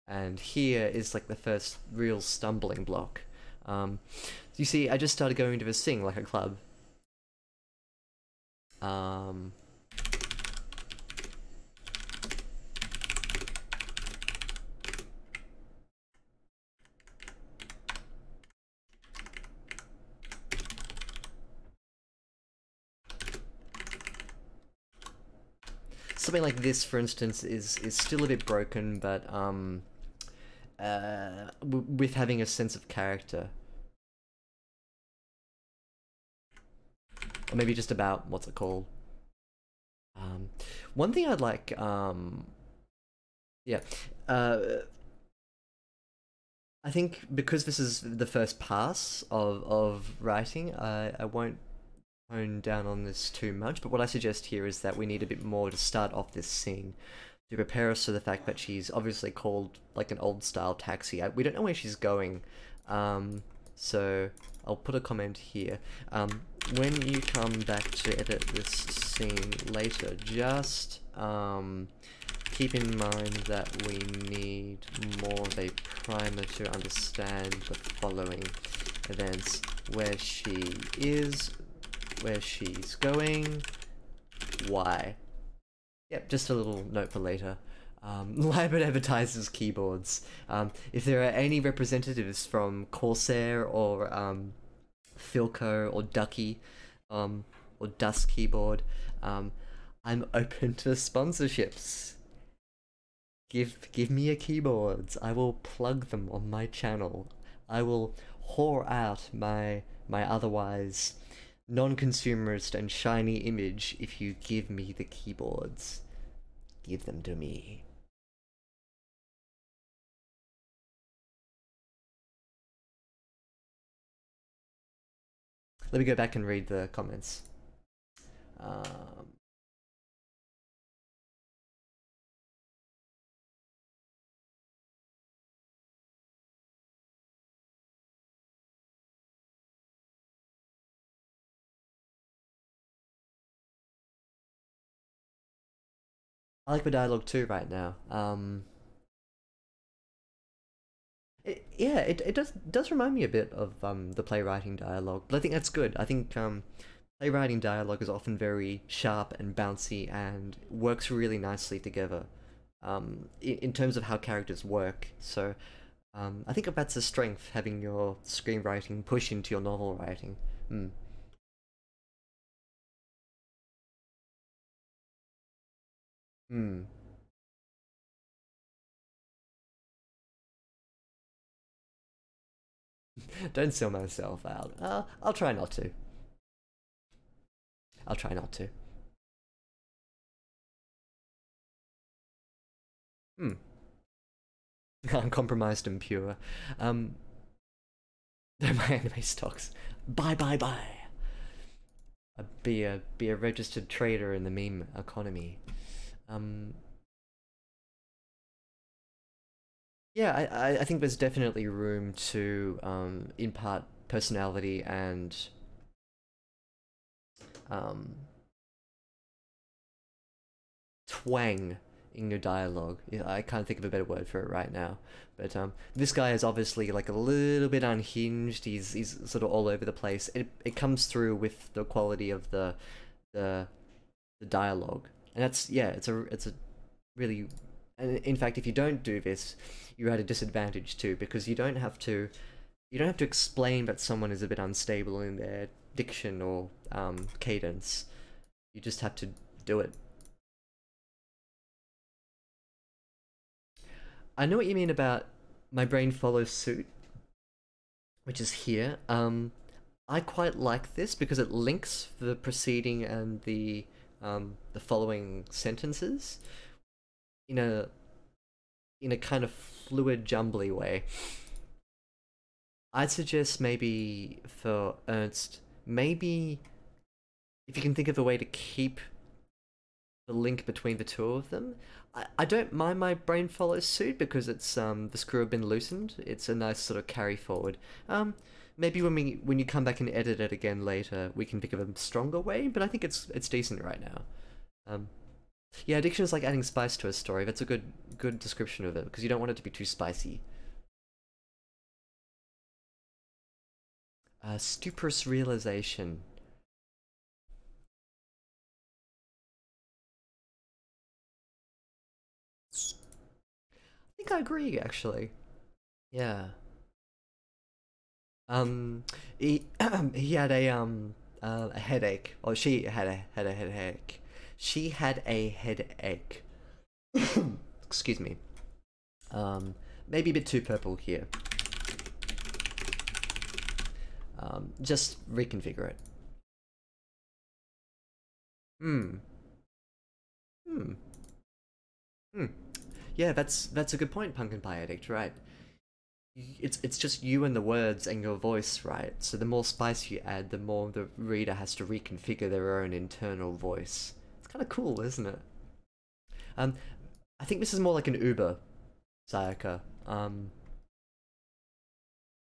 and here is like the first real stumbling block. You see, I just started going to this thing like a club. Um, Something like this, for instance, is still a bit broken, but with having a sense of character, or maybe just about what's it called. Um, One thing I'd like, yeah, uh, I think because this is the first pass of writing, I won't hone down on this too much, but what I suggest here is that we need a bit more to start off this scene to prepare us for the fact that she's obviously called like an old style taxi. We don't know where she's going, so I'll put a comment here. When you come back to edit this scene later, just keep in mind that we need more of a primer to understand the following events: where she is, where she's going, why. Yep, just a little note for later. Libert advertises keyboards. If there are any representatives from Corsair or Philco or Ducky or Dust Keyboard, I'm open to sponsorships. Give me a keyboards. I will plug them on my channel. I will whore out my otherwise non-consumerist and shiny image if you give me the keyboards. Give them to me. Let me go back and read the comments. Um, I like the dialogue too right now. It does remind me a bit of the playwriting dialogue, but I think that's good. I think playwriting dialogue is often very sharp and bouncy and works really nicely together in terms of how characters work. So I think that's a strength, having your screenwriting push into your novel writing. Hmm. Hmm. Don't sell myself out. I'll try not to. I'll try not to. Hmm. Uncompromised and pure. They're my anime stocks. Bye bye bye. Be a registered trader in the meme economy. Um, yeah, I think there's definitely room to impart personality and um, twang in your dialogue. Yeah, I can't think of a better word for it right now. But this guy is obviously like a little bit unhinged. He's sort of all over the place. It comes through with the quality of the the dialogue, and that's yeah. It's a really And in fact, if you don't do this, you're at a disadvantage too, because you don't have to explain that someone is a bit unstable in their diction or cadence. You just have to do it. I know what you mean about my brain follows suit, which is here. I quite like this because it links the preceding and the following sentences in a kind of fluid, jumbly way. I'd suggest maybe for Ernst, maybe if you can think of a way to keep the link between the two of them. I don't mind my brain follows suit because it's the screw have been loosened. It's a nice sort of carry forward. Maybe when you come back and edit it again later, we can think of a stronger way. But I think it's decent right now. Yeah, addiction is like adding spice to a story. That's a good description of it because you don't want it to be too spicy. Stuprous realization. I think I agree, actually. Yeah. Um, he he had a headache, or she had a headache. She had a headache. Excuse me. Um, Maybe a bit too purple here. Just reconfigure it. Hmm. Hmm. Hmm. Yeah, that's a good point, Pumpkin Pie Addict. Right. It's just you and the words and your voice, right? So the more spice you add, the more the reader has to reconfigure their own internal voice. It's kind of cool, isn't it? Um, I think this is more like an Uber, Sayaka.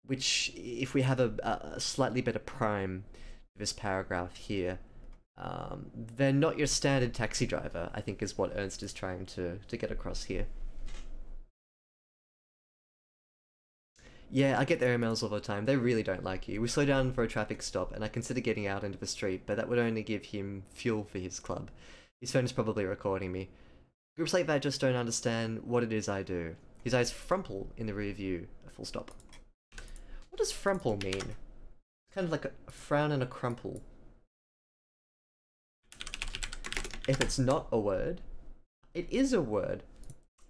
Which, if we have a slightly better prime for this paragraph here, they're not your standard taxi driver, I think is what Ernst is trying to get across here. Yeah, I get their emails all the time. They really don't like you. We slow down for a traffic stop, and I consider getting out into the street, but that would only give him fuel for his club. His phone is probably recording me. Groups like that just don't understand what it is I do. His eyes frumple in the rear view. A full stop. What does frumple mean? It's kind of like a frown and a crumple. If it's not a word, it is a word.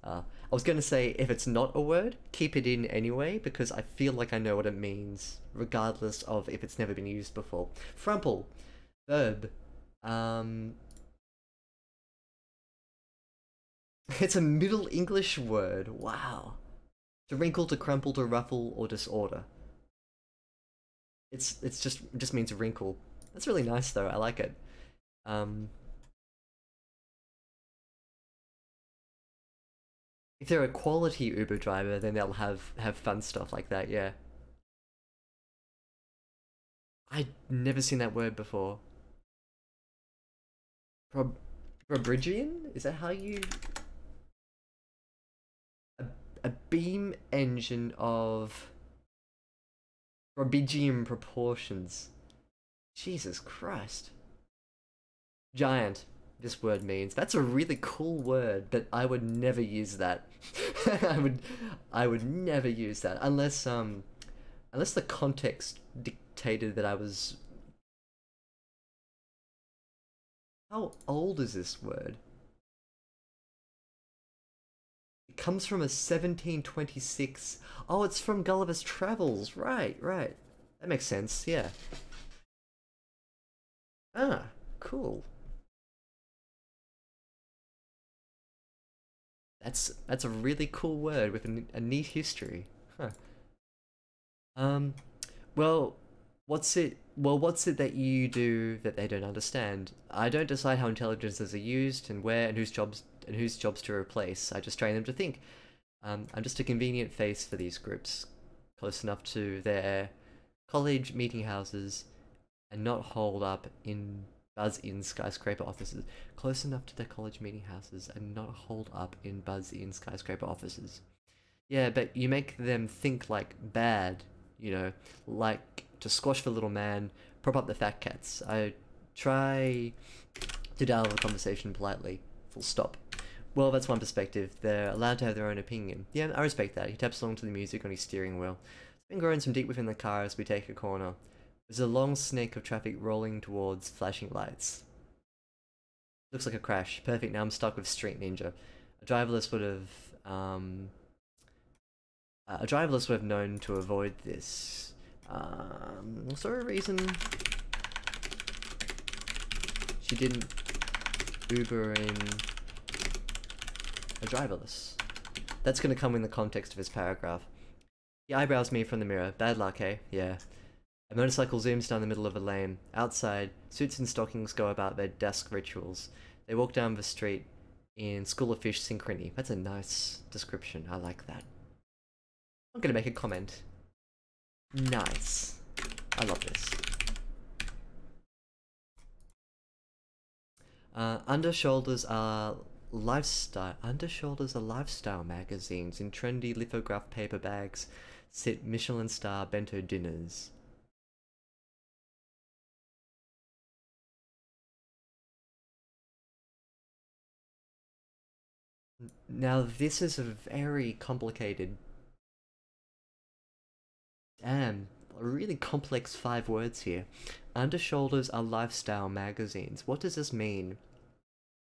I was going to say, if it's not a word, keep it in anyway, because I feel like I know what it means, regardless of if it's never been used before. Frumple, verb. Um, it's a Middle English word. Wow. To wrinkle, to crumple, to ruffle, or disorder. It just means wrinkle. That's really nice though. I like it. Um, if they're a quality Uber driver, then they'll have fun stuff like that. Yeah. I'd never seen that word before. Prob Brobridgian? Is that how you... A, a beam engine of Brobridgian proportions. Jesus Christ. Giant, this word means. That's a really cool word, but I would never use that. I would I would never use that unless the context dictated that I was... How old is this word? It comes from a 1726. Oh, it's from Gulliver's Travels. Right, right. That makes sense. Yeah. Ah, cool. That's a really cool word with a neat history. Huh. Um, well, what's it that you do that they don't understand? I don't decide how intelligences are used and where and whose jobs to replace. I just train them to think. I'm just a convenient face for these groups, close enough to their college meeting houses and not holed up in buzz-in skyscraper offices. Close enough to their college meeting houses and not holed up in buzz-in skyscraper offices. Yeah, but you make them think like bad, like to squash the little man, prop up the fat cats. I try to dial the conversation politely. Full stop. Well, that's one perspective. They're allowed to have their own opinion. Yeah, I respect that. He taps along to the music on his steering wheel. Something groans from deep within the car as we take a corner. There's a long snake of traffic rolling towards flashing lights. Looks like a crash. Perfect, now I'm stuck with Street Ninja. A driverless would have, a driverless would have known to avoid this. Was there a reason she didn't Uber in a driverless? That's gonna come in the context of his paragraph. He eyebrows me from the mirror. Bad luck, eh? Yeah. A motorcycle zooms down the middle of a lane. Outside, suits and stockings go about their dusk rituals. They walk down the street in School of Fish synchrony. That's a nice description. I like that. I'm gonna make a comment. Nice. I love this. Undershoulders are lifestyle magazines. In trendy lithograph paper bags sit Michelin star bento dinners. Now this is a very complicated, damn, really complex 5 words here. Undershoulders are lifestyle magazines. What does this mean?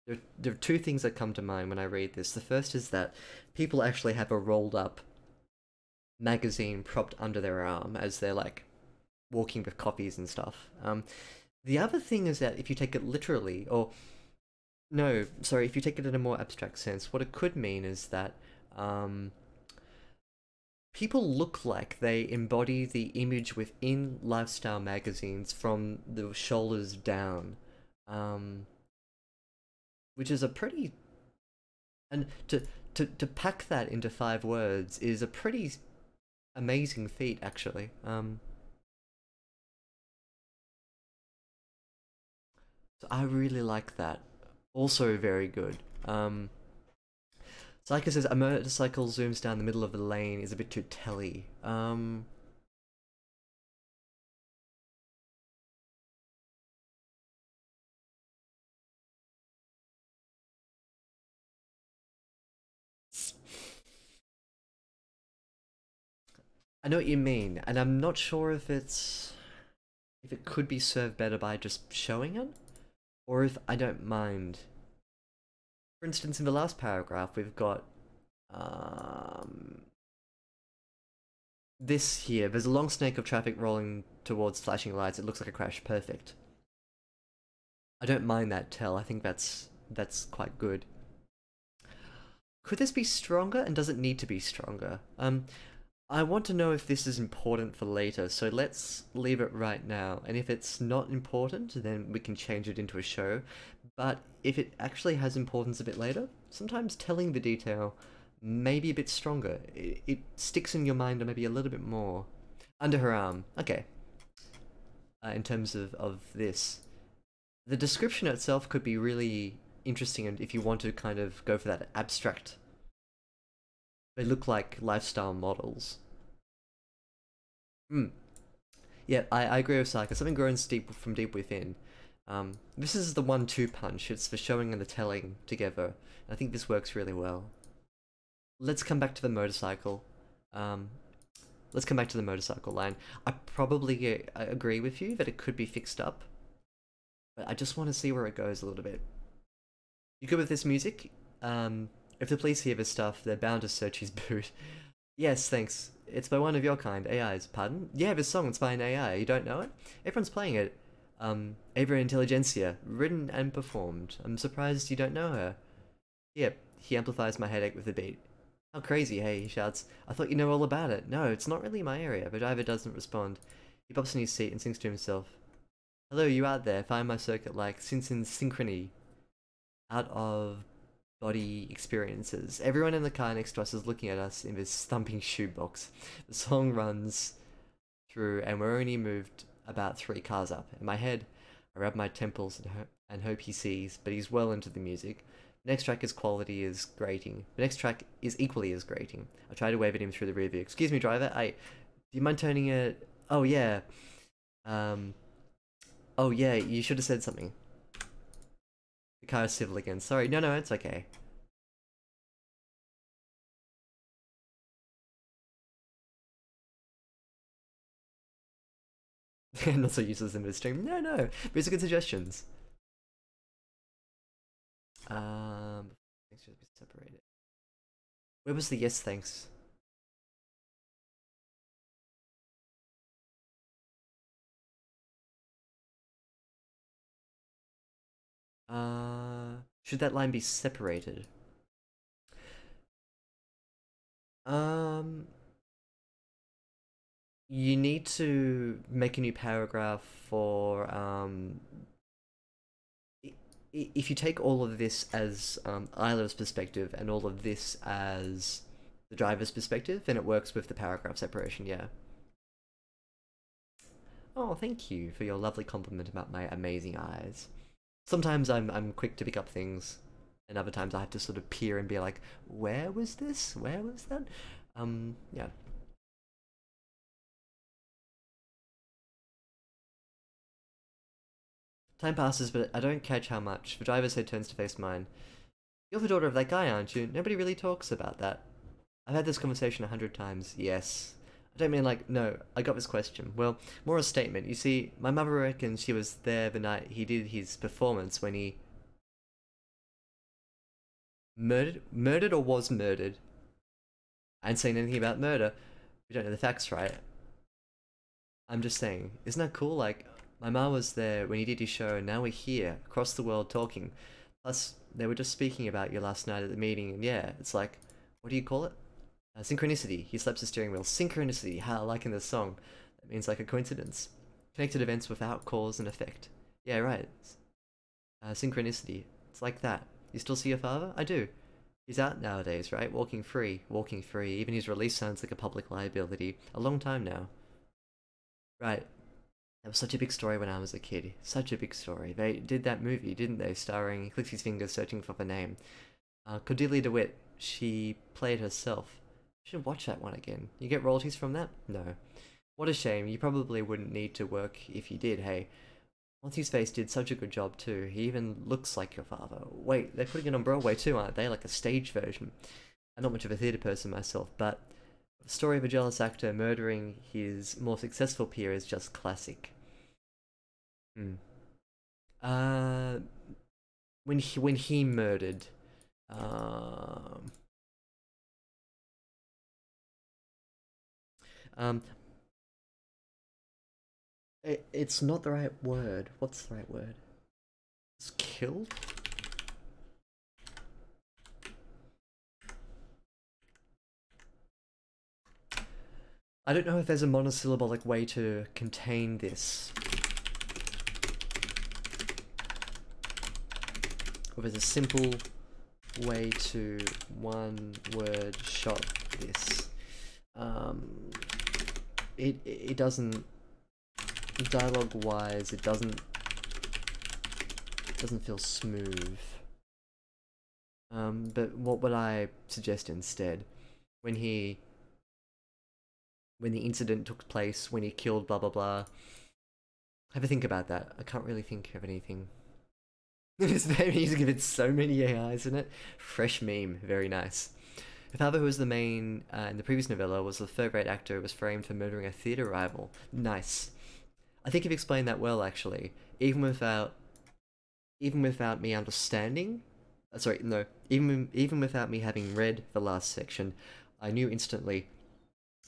There are two things that come to mind when I read this. The first is that people actually have a rolled up magazine propped under their arm as they're like walking with coffees and stuff. The other thing is that if you take it literally, or no, sorry, if you take it in a more abstract sense, what it could mean is that people look like they embody the image within lifestyle magazines from the shoulders down, which is a pretty, and to pack that into 5 words is a pretty amazing feat, actually. So I really like that. Also very good. Psycho says a motorcycle zooms down the middle of the lane is a bit too telly. I know what you mean, and I'm not sure if it could be served better by just showing it, or if I don't mind. For instance, in the last paragraph, we've got this here. There's a long snake of traffic rolling towards flashing lights. It looks like a crash. Perfect. I don't mind that tell. I think that's quite good. Could this be stronger, and does it need to be stronger? I want to know if this is important for later, so let's leave it right now. And if it's not important, then we can change it into a show. But if it actually has importance a bit later, sometimes telling the detail may be a bit stronger. It sticks in your mind maybe a little bit more. Under her arm. Okay. In terms of this. The description itself could be really interesting, and if you want to kind of go for that abstract, they look like lifestyle models. Yeah, I agree with Saka. Something grows deep from deep within. This is the 1-2 punch. It's the showing and the telling together. I think this works really well. Let's come back to the motorcycle. Let's come back to the motorcycle line. I probably agree with you that it could be fixed up, but I just want to see where it goes a little bit. You good with this music? If the police hear this stuff, they're bound to search his boot. Yes, thanks. It's by one of your kind, AIs. Pardon? Yeah, this song, it's by an AI. You don't know it? Everyone's playing it. Ava Intelligentsia, written and performed. I'm surprised you don't know her. Yep, he amplifies my headache with a beat. How crazy, hey, he shouts. I thought you know all about it. No, it's not really my area, but Ivor doesn't respond. He pops in his seat and sings to himself. Hello, you out there, find my circuit like since in synchrony. Out of body experiences. Everyone in the car next to us is looking at us in this thumping shoebox. The song runs through and we're only moved about 3 cars up. In my head, I rub my temples and hope he sees, but he's well into the music. The next track is quality is grating. The next track is equally as grating. I try to wave at him through the rear view. Excuse me, driver. Do you mind turning it? Oh yeah. Oh yeah. You should have said something. The car is civil again. Sorry. No, it's okay. Not so useless in midstream. No, no. These are good suggestions. Things should be separated. Where was the yes thanks? Should that line be separated? Um, you need to make a new paragraph for if you take all of this as Isla's perspective and all of this as the driver's perspective, then it works with the paragraph separation. Yeah. Oh, thank you for your lovely compliment about my amazing eyes. Sometimes I'm quick to pick up things, and other times I have to sort of peer and be like, where was this? Where was that? Yeah. Time passes, but I don't catch how much. The driver's head turns to face mine. You're the daughter of that guy, aren't you? Nobody really talks about that. I've had this conversation 100 times. Yes. I don't mean like, no, I got this question. Well, more a statement. You see, my mother reckons she was there the night he did his performance when he murdered or was murdered. I ain't saying anything about murder. We don't know the facts, right? I'm just saying, isn't that cool? Like, my mom was there when he did his show, and now we're here, across the world, talking. Plus, they were just speaking about you last night at the meeting, and yeah, it's like, what do you call it? Synchronicity. He slaps the steering wheel. Synchronicity. How, like in the song. That means like a coincidence. Connected events without cause and effect. Yeah, right. Synchronicity. It's like that. You still see your father? I do. He's out nowadays, right? Walking free. Walking free. Even his release sounds like a public liability. A long time now. Right. That was such a big story when I was a kid. Such a big story. They did that movie, didn't they? Starring, he clicks his fingers searching for the name. Cordelia DeWitt. She played herself. You should watch that one again. You get royalties from that? No. What a shame. You probably wouldn't need to work if you did, hey. What's his face did such a good job too. He even looks like your father. Wait, they're putting it on Broadway too, aren't they? Like a stage version. I'm not much of a theatre person myself, but the story of a jealous actor murdering his more successful peer is just classic. Hmm. Uh, when he murdered, um, um, it's not the right word. What's the right word? It's killed. I don't know if there's a monosyllabic way to contain this. Or there's a simple way to one word shot this. It doesn't, dialogue wise, it doesn't feel smooth. But what would I suggest instead? When he when the incident took place, when he killed blah blah blah. Have a think about that. I can't really think of anything. It's very easy to give it so many AIs in it. Fresh meme, very nice. The father who was the main in the previous novella was the third-rate actor who was framed for murdering a theatre rival. Nice. I think you've explained that well, actually. Even without me understanding. Sorry, no. Even without me having read the last section, I knew instantly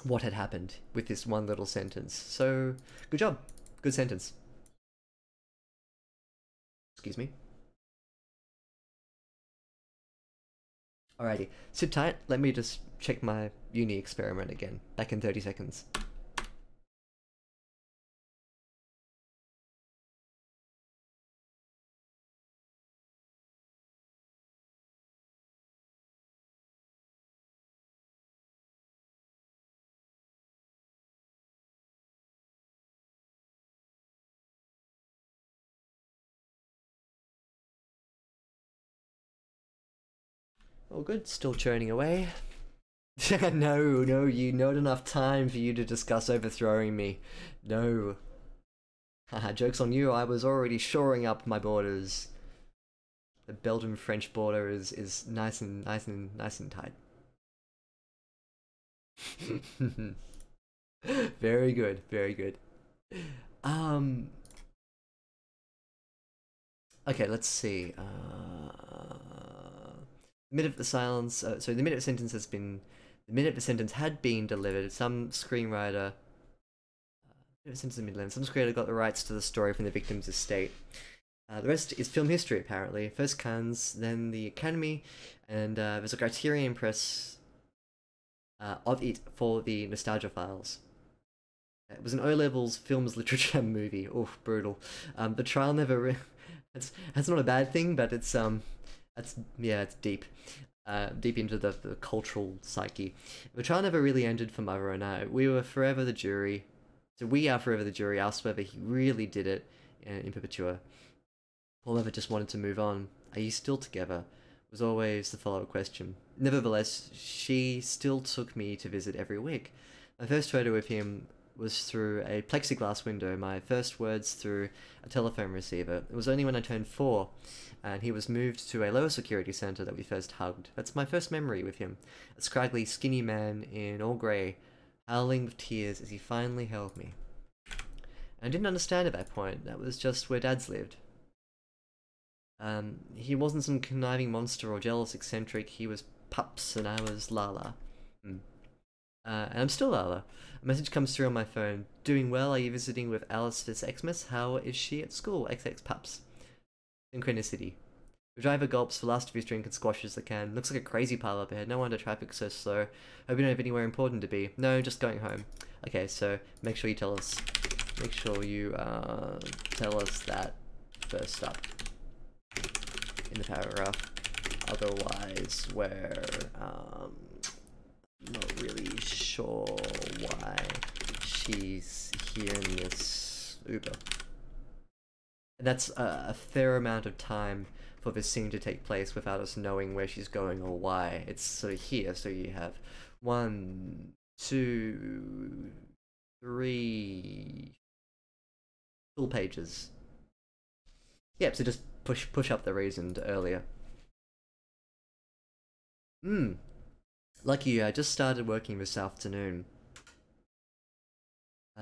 what had happened with this one little sentence. So, good job. Good sentence. Excuse me. Alrighty, sit tight. Let me just check my uni experiment again. Back in 30 seconds. All good, still churning away. No, no, you not enough time for you to discuss overthrowing me. No. Haha, joke's on you, I was already shoring up my borders. The Belgian-French border is nice and tight. Very good, very good. Um. Okay, let's see. The minute of the silence. So the minute of sentence has been. The minute of the sentence had been delivered. Some screenwriter. Sentence in Midland. Some screenwriter got the rights to the story from the victim's estate. The rest is film history, apparently. First Cannes, then the Academy, and there's a Criterion Press of it for the Nostalgia Files. It was an O-levels films literature movie. Oof, brutal. The trial never. That's not a bad thing, but that's yeah, it's deep. Deep into the cultural psyche. The trial never really ended for Mother and I. We were forever the jury. So we are forever the jury, asked whether he really did it in perpetua. Paul ever just wanted to move on. Are you still together? Was always the follow-up question. Nevertheless, she still took me to visit every week. My first photo of him was through a plexiglass window, my first words through a telephone receiver. It was only when I turned 4, and he was moved to a lower security centre that we first hugged. That's my first memory with him. A scraggly, skinny man in all grey, howling with tears as he finally held me. And I didn't understand at that point. That was just where Dad's lived. He wasn't some conniving monster or jealous eccentric. He was Pups and I was Lala. And I'm still Lala. A message comes through on my phone. Doing well? Are you visiting with Alice this Xmas? How is she at school? XX Pups. Synchronicity. The driver gulps the last of his drink and squashes the can. Looks like a crazy pile up ahead. No wonder traffic's so slow. Hope you don't have anywhere important to be. No, just going home. Okay, so make sure you tell us. Make sure you tell us that first up in the paragraph. Otherwise, we're not really sure why she's here in this Uber. And that's a fair amount of time for this scene to take place without us knowing where she's going or why. It's sort of here, so you have 1, 2, 3 full pages. Yep, so just push up the reason earlier. Lucky you, I just started working this afternoon.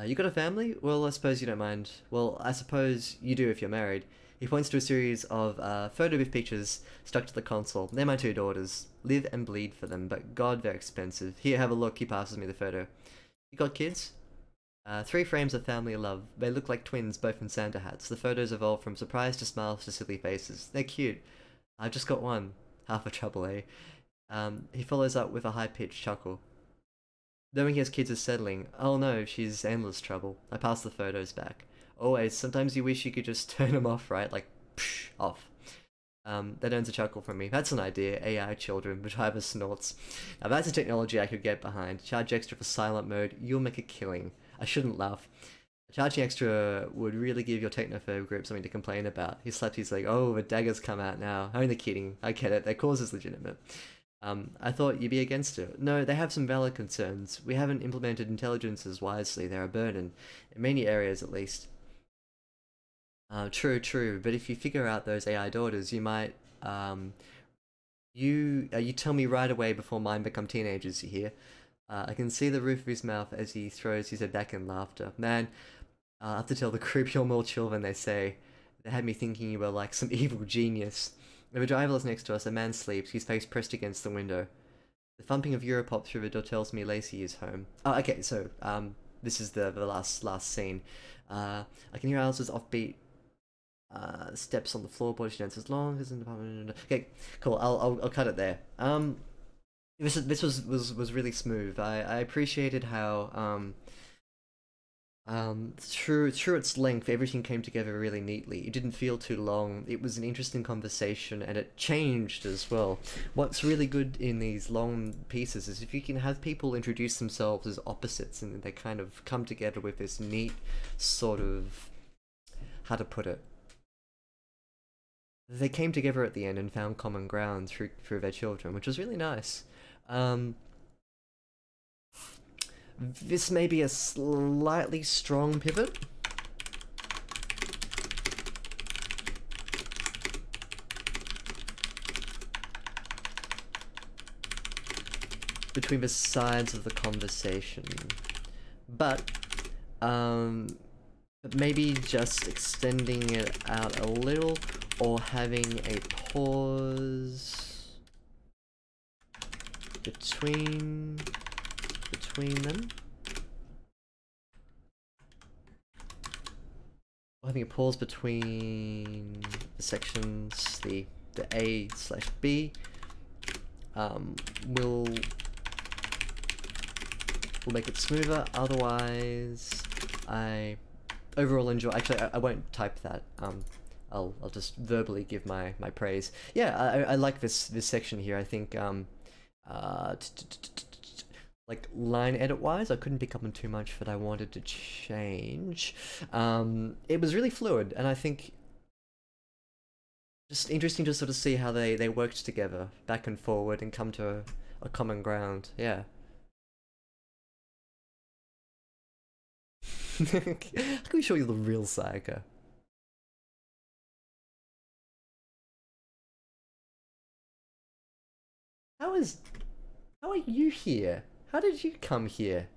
You got a family? Well, I suppose you don't mind. Well, I suppose you do if you're married. He points to a series of photo booth pictures stuck to the console. They're my 2 daughters. Live and bleed for them, but God, they're expensive. Here, have a look. He passes me the photo. You got kids? 3 frames of family love. They look like twins, both in Santa hats. The photos evolve from surprise to smiles to silly faces. They're cute. I've just got one. Half a trouble, eh? He follows up with a high-pitched chuckle. Knowing he has kids is settling. Oh no, she's endless trouble. I pass the photos back. Always, sometimes you wish you could just turn them off, right? Like, psh, off. That earns a chuckle from me. That's an idea. AI children, driver snorts. Now that's a technology I could get behind. Charge extra for silent mode. You'll make a killing. I shouldn't laugh. Charging extra would really give your technophobe group something to complain about. He slapped his leg. Oh, the dagger's come out now. Only kidding. I get it. Their cause is legitimate. I thought you'd be against it. No, they have some valid concerns. We haven't implemented intelligences wisely. They're a burden. In many areas, at least. True. But if you figure out those AI daughters, you might, you tell me right away before mine become teenagers, you hear? I can see the roof of his mouth as he throws his head back in laughter. Man, I have to tell the group you're more chill than they say. They had me thinking you were like some evil genius. The driver is next to us. A man sleeps, his face pressed against the window. The thumping of Europop through the door tells me Lacey is home. Oh, okay, so, this is the last scene. I can hear Alice's offbeat steps on the floorboard. She dances long as in the apartment. Okay, cool. I'll cut it there. This was really smooth. I appreciated how through its length, everything came together really neatly. It didn't feel too long. It was an interesting conversation, and it changed as well. What's really good in these long pieces is if you can have people introduce themselves as opposites, and they kind of come together with this neat sort of, how to put it. They came together at the end and found common ground through their children, which was really nice. This may be a slightly strong pivot. Between the sides of the conversation. But, but maybe just extending it out a little, or having a pause between them. Having a pause between the sections, the A/B, will make it smoother. Otherwise, I overall enjoy. Actually, I won't type that. I'll just verbally give my praise. Yeah, I like this section here. I think like line edit wise, I couldn't pick up on too much that I wanted to change. It was really fluid, and I think just interesting to sort of see how they worked together back and forward and come to a common ground. Yeah. How can we show you the real Sayaka? How are you here? How did you come here?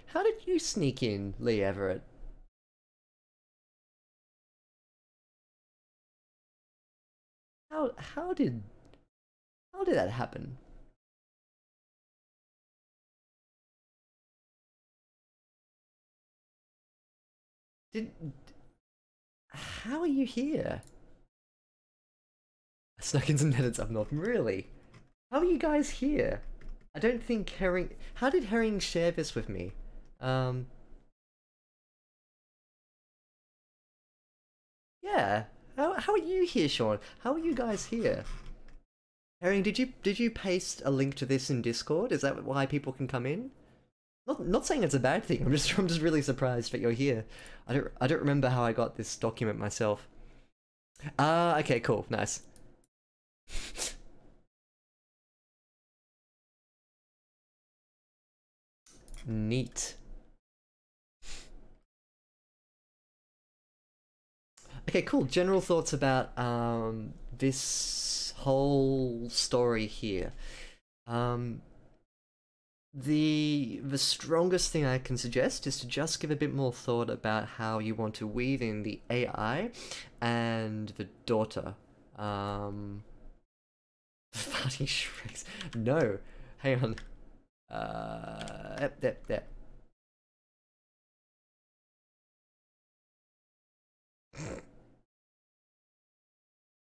How did you sneak in, Lee Everett? How did that happen? Did How are you here? I snuck in some edits up north. Really? How are you guys here? I don't think Herring. How did Herring share this with me? Um. Yeah. How are you here, Sean? How are you guys here? Herring, did you paste a link to this in Discord? Is that why people can come in? Not saying it's a bad thing. I'm just really surprised that you're here. I don't remember how I got this document myself. Ah, okay, cool, nice. Neat. Okay, cool. General thoughts about this whole story here. Um, the strongest thing I can suggest is to just give a bit more thought about how you want to weave in the AI and the daughter. Farting Shreks. No, hang on. Yep.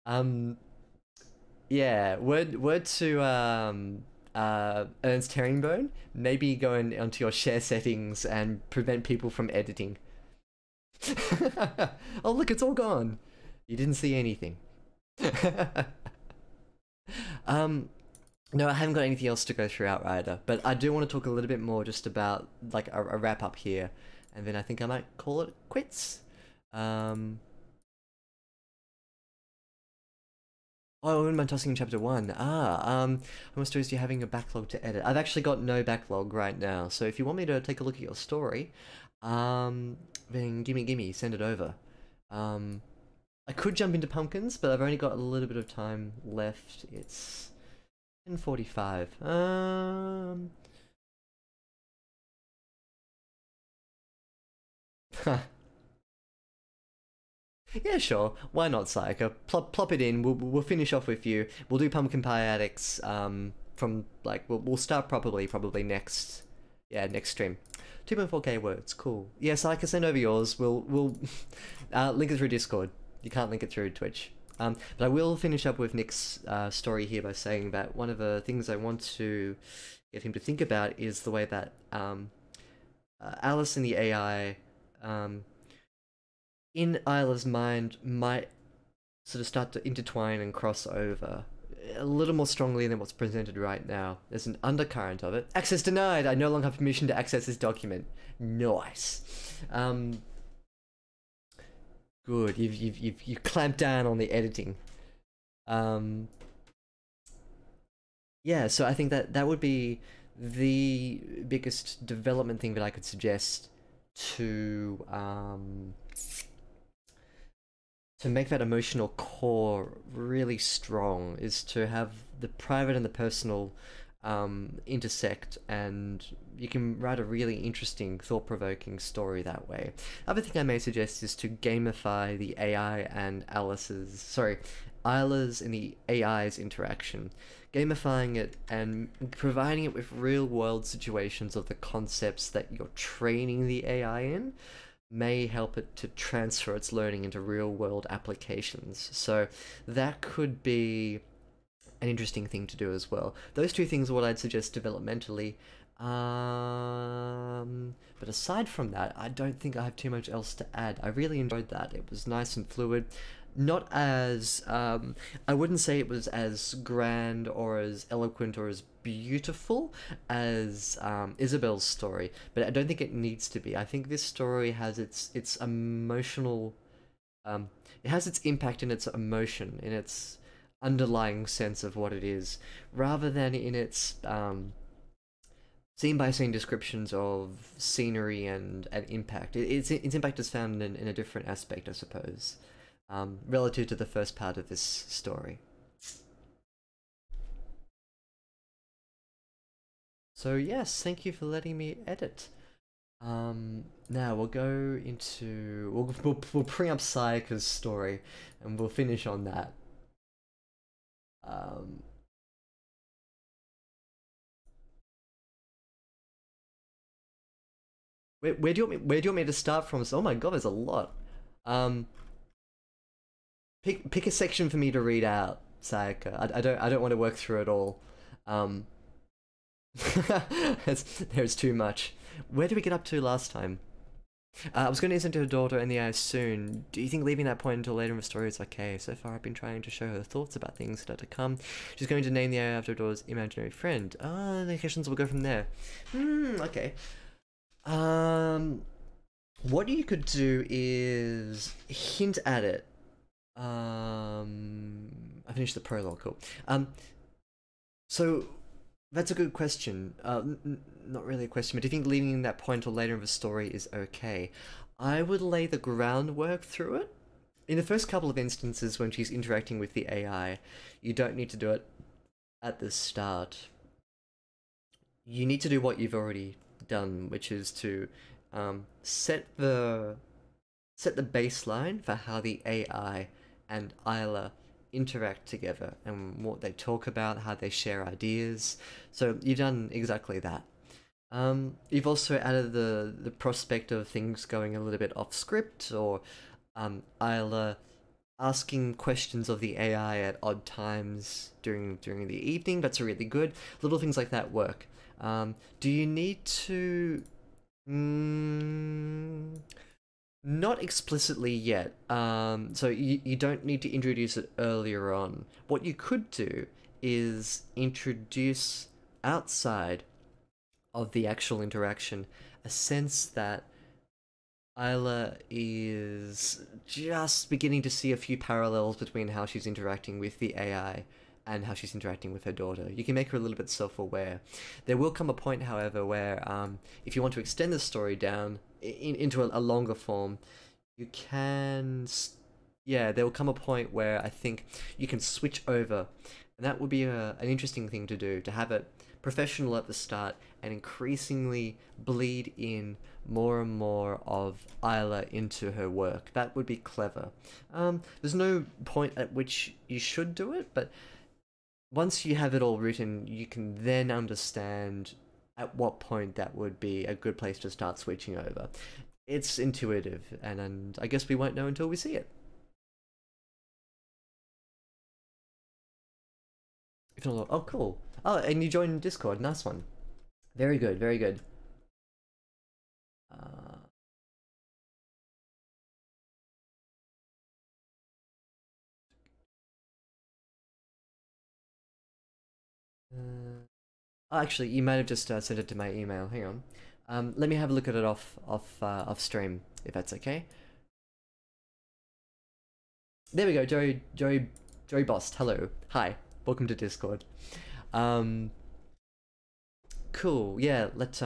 Um, yeah. Word to Ernst Herringbone. Maybe go onto your share settings and prevent people from editing. Oh look, it's all gone. You didn't see anything. um, no, I haven't got anything else to go through Outrider, but I do want to talk a little bit more just about like a wrap up here, and then I think I might call it quits. Um, oh, I wouldn't mind tossing in chapter 1. How much stories do you having a backlog to edit? I've actually got no backlog right now, so if you want me to take a look at your story, then gimme, send it over. Um, I could jump into pumpkins, but I've only got a little bit of time left. It's 10:45. Yeah, sure. Why not, Sayaka? Plop it in. We'll finish off with you. We'll do Pumpkin Pie Addicts. From like we'll start probably next. Yeah, next stream. 2.4K words. Cool. Yeah, Sayaka, send over yours. We'll link it through Discord. You can't link it through Twitch. But I will finish up with Nick's story here by saying that one of the things I want to get him to think about is the way that Alice and the AI in Isla's mind might sort of start to intertwine and cross over a little more strongly than what's presented right now. There's an undercurrent of it. Access denied! I no longer have permission to access this document. Nice. Good. You've clamped down on the editing. Yeah, so I think that would be the biggest development thing that I could suggest to to make that emotional core really strong is to have the private and the personal intersect, and you can write a really interesting, thought-provoking story that way. Other thing I may suggest is to gamify the AI and Isla's and the AI's interaction, gamifying it and providing it with real-world situations of the concepts that you're training the AI in may help it to transfer its learning into real world applications. So that could be an interesting thing to do as well. Those two things are what I'd suggest developmentally. But aside from that, I don't think I have too much else to add. I really enjoyed that. It was nice and fluid. Not as, I wouldn't say it was as grand or as eloquent or as beautiful as Isabel's story, but I don't think it needs to be. I think this story has its emotional, it has its impact in its emotion, in its underlying sense of what it is, rather than in its scene by scene descriptions of scenery and impact. Its impact is found in a different aspect, I suppose, relative to the first part of this story. So yes, thank you for letting me edit. Now we'll go into we'll bring up Sayaka's story, and we'll finish on that. Um, where do you want me to start from? Oh my god, there's a lot. Um, pick a section for me to read out, Sayaka. I don't want to work through it all. Um, there's too much. Where did we get up to last time? I was going to listen to her daughter in the eyes soon. Do you think leaving that point until later in the story is okay? So far, I've been trying to show her thoughts about things that are to come. She's going to name the AI after her daughter's imaginary friend. Ah, the questions will go from there. Okay. What you could do is hint at it. I finished the prologue. Cool. So that's a good question. Not really a question, but do you think leaving that point or later in the story is okay? I would lay the groundwork through it. In the first couple of instances when she's interacting with the AI, you don't need to do it at the start. You need to do what you've already done, which is to set the baseline for how the AI and Isla interact together and what they talk about, how they share ideas. So you've done exactly that. You've also added the prospect of things going a little bit off script, or Isla asking questions of the AI at odd times during the evening. That's really good. Little things like that work. Do you need to? Not explicitly yet. So you don't need to introduce it earlier on. What you could do is introduce outside of the actual interaction a sense that Isla is just beginning to see a few parallels between how she's interacting with the AI and how she's interacting with her daughter. You can make her a little bit self-aware. There will come a point, however, where if you want to extend the story down into a longer form, you can... Yeah, there will come a point where I think you can switch over, and that would be an interesting thing to do, to have it professional at the start and increasingly bleed in more and more of Isla into her work. That would be clever. There's no point at which you should do it, but once you have it all written, you can then understand at what point that would be a good place to start switching over. It's intuitive, and I guess we won't know until we see it. If not, oh, cool. Oh, and you joined Discord. Nice one. Very good, very good. Uh, oh, actually, you might have just sent it to my email. Hang on. Let me have a look at it off stream, if that's okay. There we go, Joey Bost. Hello, hi, welcome to Discord. Um, cool. Yeah, let's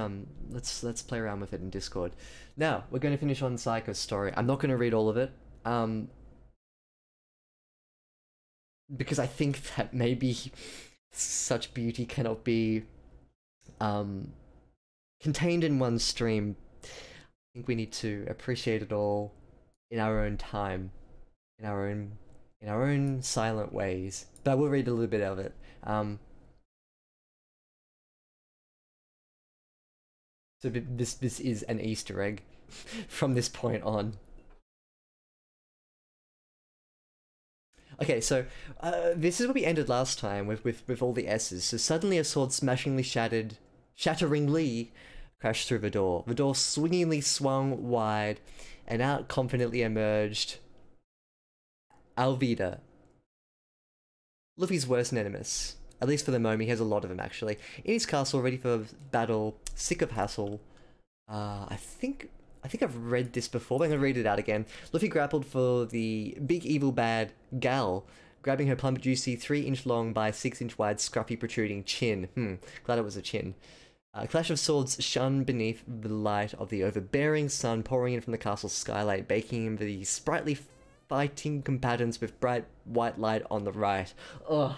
play around with it in Discord. Now we're going to finish on Psycho's story. I'm not going to read all of it. because I think that maybe such beauty cannot be um, contained in one stream. I think we need to appreciate it all in our own time, in our own silent ways. But I will read a little bit of it. So this is an Easter egg from this point on. Okay, so this is where we ended last time with all the S's. So suddenly a sword shatteringly crashed through the door. The door swingingly swung wide, and out confidently emerged Alvida, Luffy's worst nemesis. At least for the moment, he has a lot of them actually. In his castle, ready for battle, sick of hassle. I think I've read this before, but I'm gonna read it out again. Luffy grappled for the big evil bad Gal, grabbing her plump juicy 3-inch long by 6-inch wide scruffy protruding chin. Glad it was a chin. A clash of swords shone beneath the light of the overbearing sun pouring in from the castle's skylight, baking the sprightly fighting combatants with bright white light on the right. Ugh.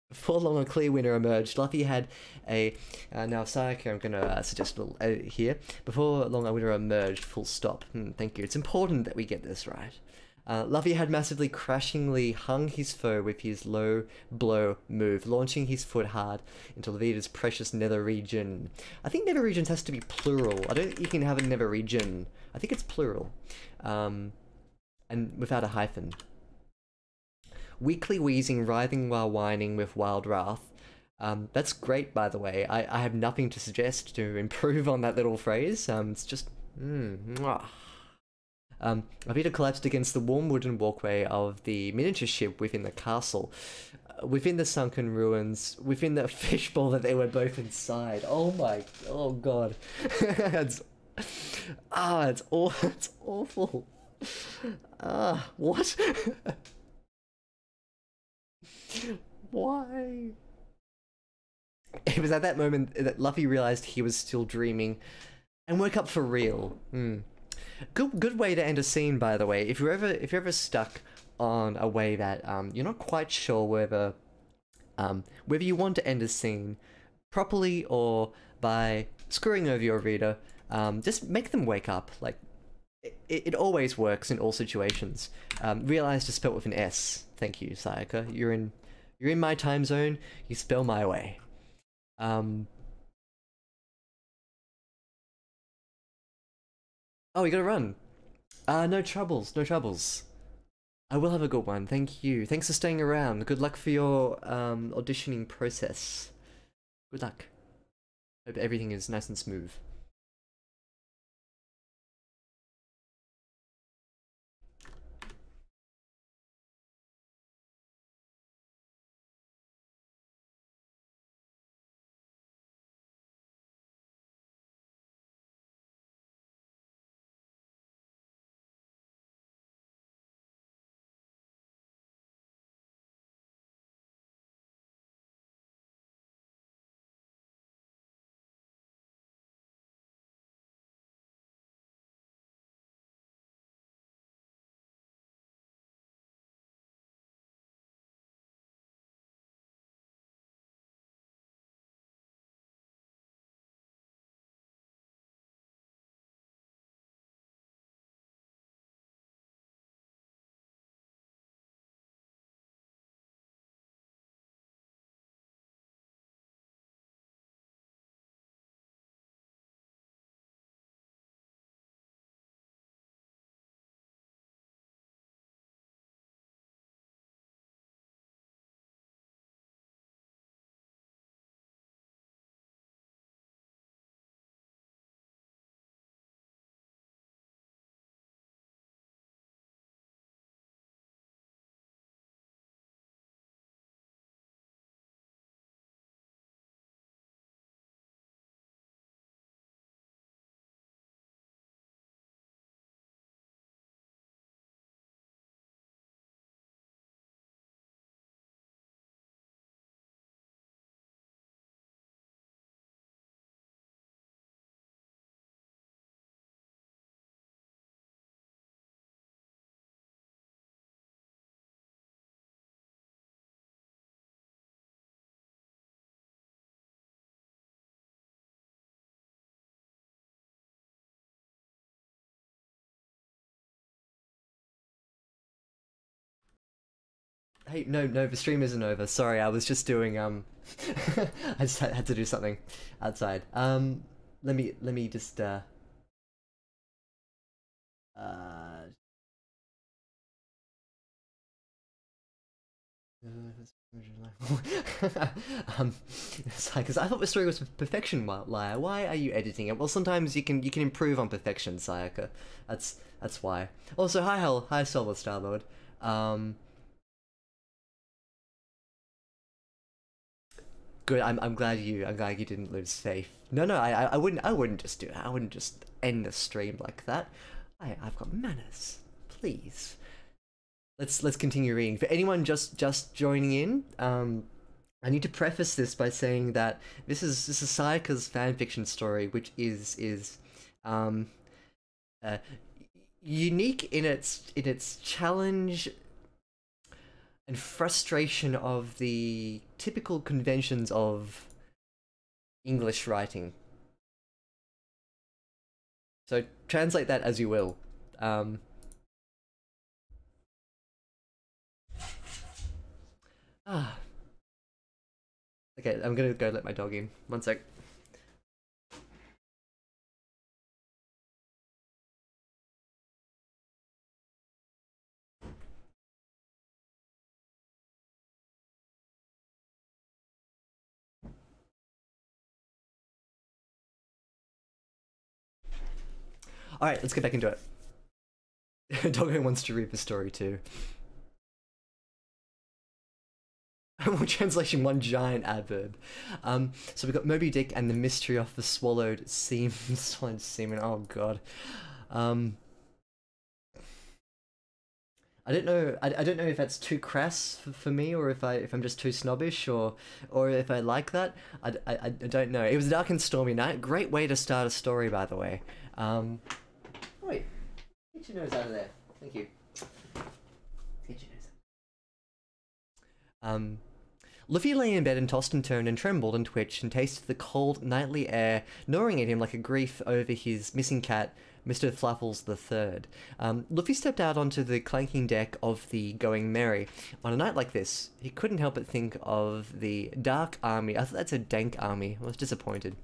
Before long, a clear winner emerged. Luffy had a... now, Sayaka, I'm going to suggest a little edit here. Before long, a winner emerged, full stop. Thank you. It's important that we get this right. Luffy had massively crashingly hung his foe with his low blow move, launching his foot hard into Levita's precious nether region. I think nether regions has to be plural. I don't think you can have a nether region. I think it's plural. And without a hyphen. Weakly wheezing, writhing while whining with wild wrath. That's great, by the way. I have nothing to suggest to improve on that little phrase. It's just... mwah. Avita collapsed against the warm wooden walkway of the miniature ship within the castle. Within the sunken ruins, within the fishbowl that they were both inside. Oh god. it's it's awful. What? Why? It was at that moment that Luffy realized he was still dreaming and woke up for real. Good way to end a scene, by the way. If you're ever stuck on a way that you're not quite sure whether you want to end a scene properly or by screwing over your reader, just make them wake up. Like it always works in all situations. Realize to spell with an S. Thank you, Sayaka. You're in my time zone. You spell my way. Oh, we gotta run. No troubles, no troubles. I will have a good one. Thank you. Thanks for staying around. Good luck for your auditioning process. Good luck. Hope everything is nice and smooth. Hey, no, the stream isn't over. Sorry, I was just doing I just had to do something outside. Let me just uh because I thought the story was perfection, Liar. Why are you editing it? Well, sometimes you can improve on perfection, Sayaka. That's why. Also, hi Hell, hi Solar Starlord. Um, Good. I'm glad you didn't lose faith. No, I wouldn't just do that. I wouldn't just end the stream like that. I've got manners. Please. Let's continue reading. For anyone just joining in, I need to preface this by saying that this is Sayaka's fanfiction story, which is um uh, unique in its challenge and frustration of the typical conventions of English writing. So translate that as you will. Um, ah, okay, I'm gonna go let my dog in. One sec. All right, let's get back into it. Doggo wants to read the story too. One translation, one giant adverb. So we've got Moby Dick and the mystery of the swallowed semen. Oh god. Um, I don't know. I don't know if that's too crass for me, or if I'm just too snobbish, or if I like that. I don't know. It was a dark and stormy night. Great way to start a story, by the way. Wait, get your nose out of there. Thank you. Get your nose out. Luffy lay in bed and tossed and turned and trembled and twitched and tasted the cold nightly air gnawing at him like a grief over his missing cat, Mr. Fluffles the Third. Luffy stepped out onto the clanking deck of the Going Merry. On a night like this, he couldn't help but think of the dark army. I thought that's a dank army. I was disappointed.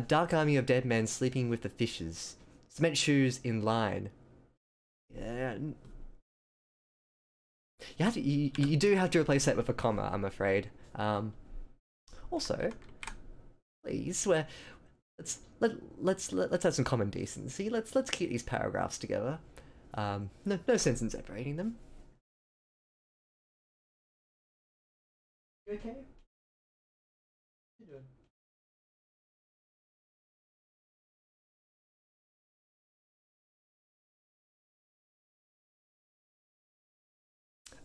Dark army of dead men sleeping with the fishes. Cement shoes in line. Yeah. You do have to replace that with a comma, I'm afraid. Also, please, let's have some common decency. Let's keep these paragraphs together. No sense in separating them. You okay? You doing?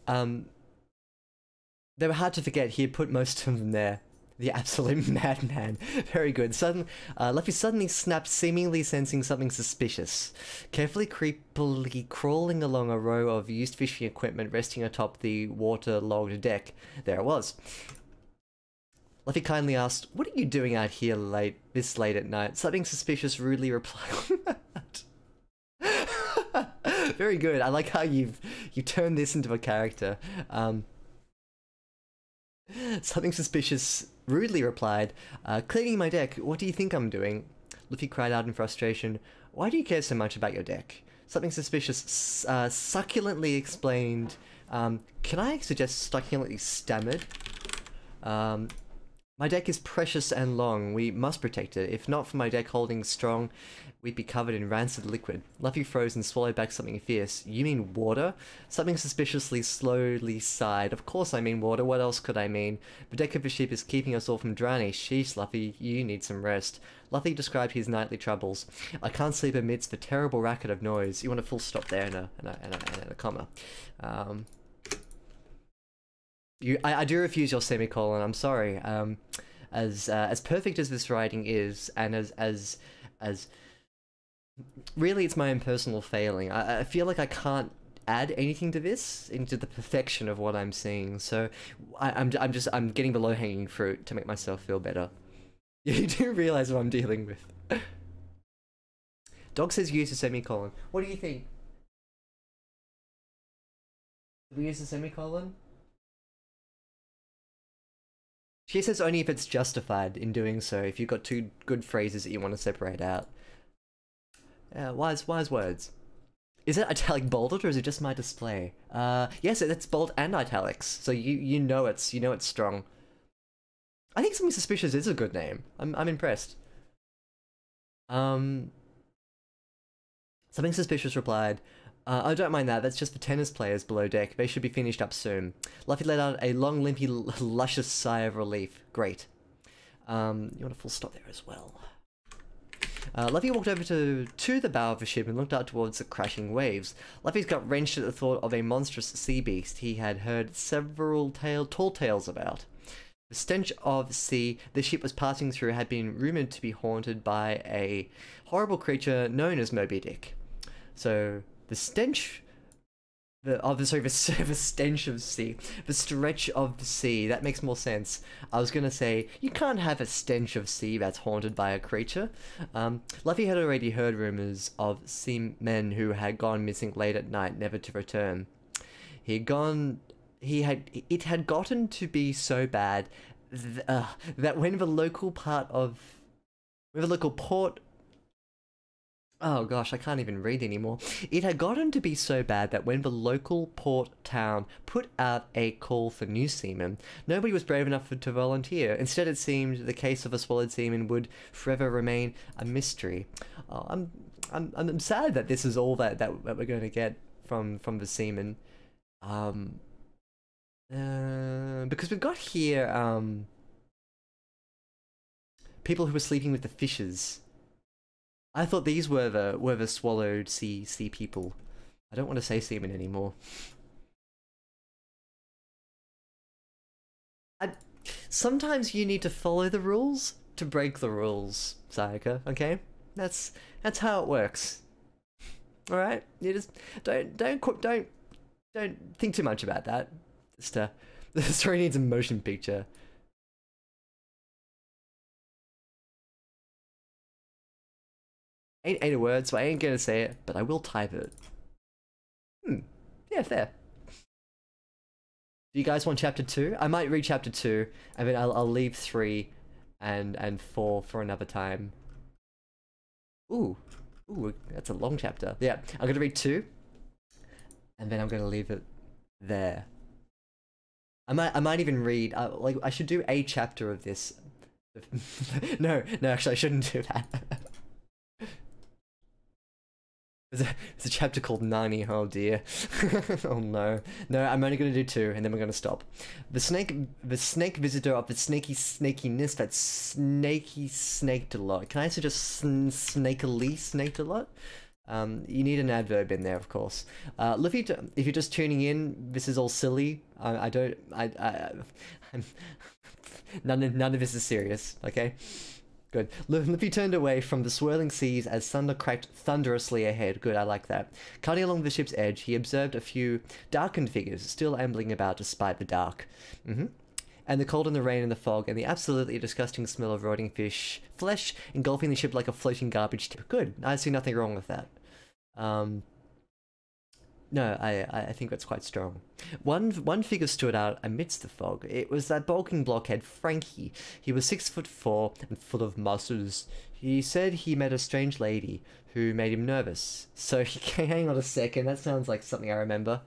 Um, they were hard to forget. He had put most of them there. The absolute madman. Very good. Luffy suddenly snapped, seemingly sensing something suspicious. Carefully, creepily crawling along a row of used fishing equipment resting atop the waterlogged deck, there it was. Luffy kindly asked, "What are you doing out here this late at night?" Something suspicious rudely replied. Very good. I like how you turned this into a character. Something suspicious rudely replied, "Cleaning my deck. What do you think I'm doing?" Luffy cried out in frustration, "Why do you care so much about your deck?" Something suspicious succulently explained, "Can I suggest succulently stammered? My deck is precious and long. We must protect it. If not for my deck holding strong, we'd be covered in rancid liquid." Luffy froze and swallowed back something fierce. "You mean water?" Something suspiciously slowly sighed. "Of course I mean water. What else could I mean? The deck of a ship is keeping us all from drowning. Sheesh, Luffy, you need some rest." Luffy described his nightly troubles. "I can't sleep amidst the terrible racket of noise." You want a full stop there and a comma. I do refuse your semicolon. I'm sorry. As perfect as this writing is, and as really, it's my own personal failing. I feel like I can't add anything to this into the perfection of what I'm seeing. So I'm getting the low hanging fruit to make myself feel better. You do realize what I'm dealing with. Dog says use a semicolon. What do you think? Do we use a semicolon? She says only if it's justified in doing so, if you've got two good phrases that you want to separate out. Wise words. Is it italic bolded or is it just my display? Yes, it's bold and italics, so you know it's strong. I think Something Suspicious is a good name. I'm impressed. Something Suspicious replied, I don't mind that, that's just for tennis players below deck. They should be finished up soon. Luffy let out a long, limpy, luscious sigh of relief. Great. You want a full stop there as well. Luffy walked over to the bow of the ship and looked out towards the crashing waves. Luffy's got wrenched at the thought of a monstrous sea beast he had heard several tall tales about. The stench of sea the ship was passing through had been rumoured to be haunted by a horrible creature known as Moby Dick. So, the stench... the stench of sea. The stretch of the sea. That makes more sense. I was gonna say, you can't have a stench of sea that's haunted by a creature. Luffy had already heard rumours of seamen who had gone missing late at night, never to return. It had gotten to be so bad that when the local port... Oh gosh, I can't even read anymore. It had gotten to be so bad that when the local port town put out a call for new seamen, nobody was brave enough to volunteer. Instead, it seemed the case of a swallowed seaman would forever remain a mystery. Oh, I'm sad that this is all that we're going to get from the seamen. Because we've got here people who are sleeping with the fishes. I thought these were the swallowed sea people. I don't want to say seamen anymore. Sometimes you need to follow the rules to break the rules, Sayaka. Okay, that's how it works. All right, you just don't think too much about that. Just the story needs a motion picture. Ain't a word, so I ain't gonna say it, but I will type it. Yeah, fair. Do you guys want chapter 2? I might read chapter 2, and then I'll leave 3 and 4 for another time. Ooh, that's a long chapter. Yeah, I'm gonna read 2, and then I'm gonna leave it there. I might even read, like, I should do a chapter of this. No, actually I shouldn't do that. There's a chapter called Nani, oh dear. Oh no. No, I'm only gonna do 2, and then we're gonna stop. The snake visitor of the snakiness that snaked a lot. Can I suggest snakily snaked a lot? You need an adverb in there, of course. Luffy, if you're just tuning in, this is all silly. None of this is serious, okay? Good. Luffy turned away from the swirling seas as thunder cracked thunderously ahead. Good, I like that. Cutting along the ship's edge, he observed a few darkened figures still ambling about despite the dark. And the cold and the rain and the fog and the absolutely disgusting smell of rotting flesh engulfing the ship like a floating garbage tip. Good. I see nothing wrong with that. No, I think that's quite strong. One figure stood out amidst the fog. It was that bulking blockhead Frankie. He was 6'4" and full of muscles. He said he met a strange lady who made him nervous. So hang on a second, that sounds like something I remember.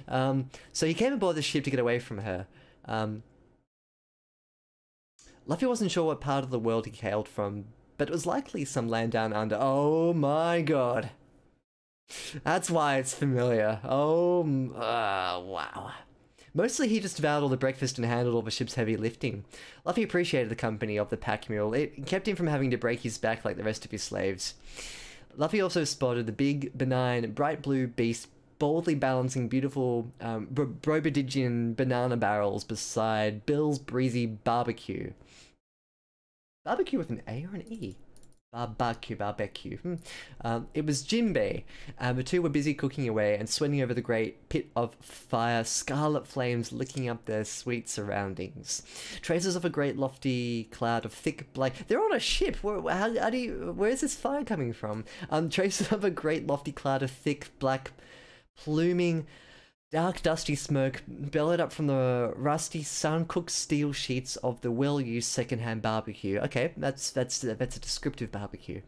So he came aboard the ship to get away from her. Luffy wasn't sure what part of the world he hailed from, but it was likely some land down under. Oh my god. That's why it's familiar. Oh, wow. Mostly he just devoured all the breakfast and handled all the ship's heavy lifting. Luffy appreciated the company of the pack mule. It kept him from having to break his back like the rest of his slaves. Luffy also spotted the big, benign, bright blue beast boldly balancing beautiful Brobodigian banana barrels beside Bill's breezy barbecue. Barbecue with an A or an E? Barbecue. It was Jinbei. The two were busy cooking away and sweating over the great pit of fire, scarlet flames licking up their sweet surroundings. Traces of a great lofty cloud of thick black... They're on a ship! Where's this fire coming from? Traces of a great lofty cloud of thick black pluming Dark, dusty smoke billowed up from the rusty, sun-cooked steel sheets of the well-used second-hand barbecue. Okay, that's a descriptive barbecue.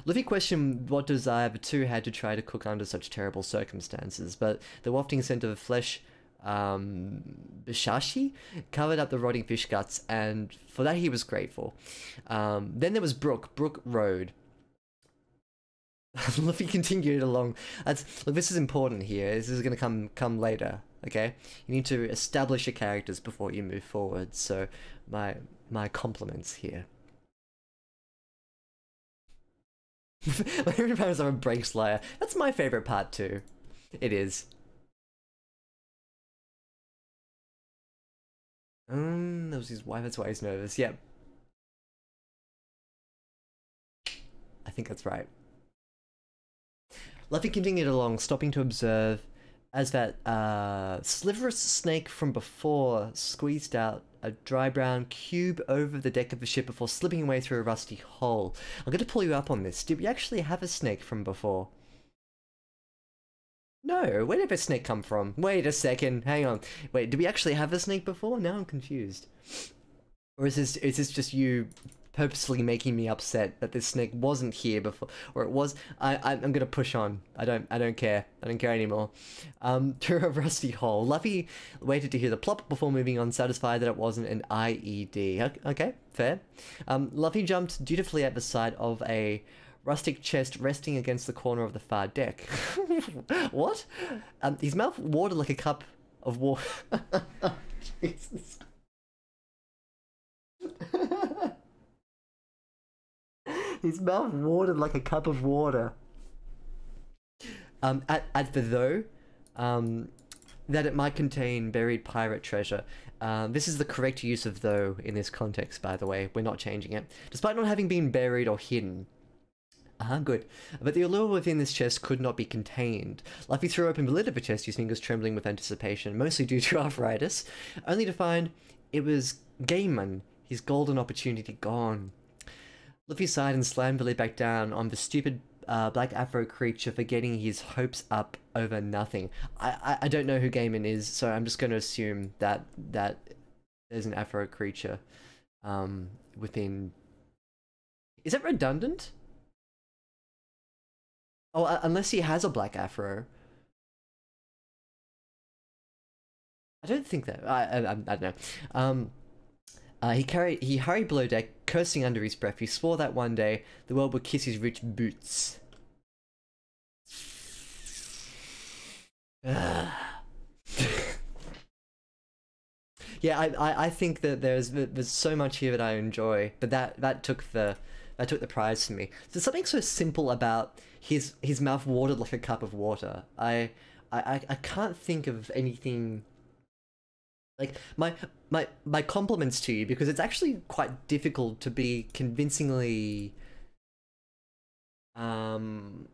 Livy questioned what desire the two had to try to cook under such terrible circumstances, but the wafting scent of flesh, bishashi, covered up the rotting fish guts, and for that he was grateful. Then there was Brook Road. Livy continued along. Look, this is important here. This is going to come later. Okay, you need to establish your characters before you move forward. So, my compliments here. My favorite part is I'm a break slayer. That's my favorite part too. It is. That was his wife. That's why he's nervous. Yep. I think that's right. Luffy continued along, stopping to observe as that sliverous snake from before squeezed out a dry brown cube over the deck of the ship before slipping away through a rusty hole. I'm going to pull you up on this. Did we actually have a snake from before? No, where did the snake come from? Wait a second, hang on. Wait, did we actually have a snake before? Now I'm confused. Or is this just you purposely making me upset that this snake wasn't here before, or it was? I'm gonna push on. I don't care. I don't care anymore. Through a rusty hole. Luffy waited to hear the plop before moving on, satisfied that it wasn't an IED. Okay, fair. Luffy jumped dutifully at the side of a rustic chest resting against the corner of the far deck. What? His mouth watered like a cup of water. Jesus. His mouth watered like a cup of water. At the though, that it might contain buried pirate treasure. This is the correct use of though in this context, by the way. We're not changing it. Despite not having been buried or hidden. Good. But the allure within this chest could not be contained. Luffy threw open the lid of the chest, his fingers trembling with anticipation, mostly due to arthritis, only to find it was Gaiman, his golden opportunity gone. Luffy sighed and slammed the lid back down on the stupid black afro creature, forgetting his hopes up over nothing. I don't know who Gaiman is, so I'm just going to assume that there's an afro creature within... Is that redundant? Oh, unless he has a black afro. I don't think that. I don't know. He hurried below deck, cursing under his breath. He swore that one day the world would kiss his rich boots. Yeah, I think that there's so much here that I enjoy, but that took the prize for me. There's something so simple about his mouth watered like a cup of water. I can't think of anything. Like my compliments to you, because it's actually quite difficult to be convincingly and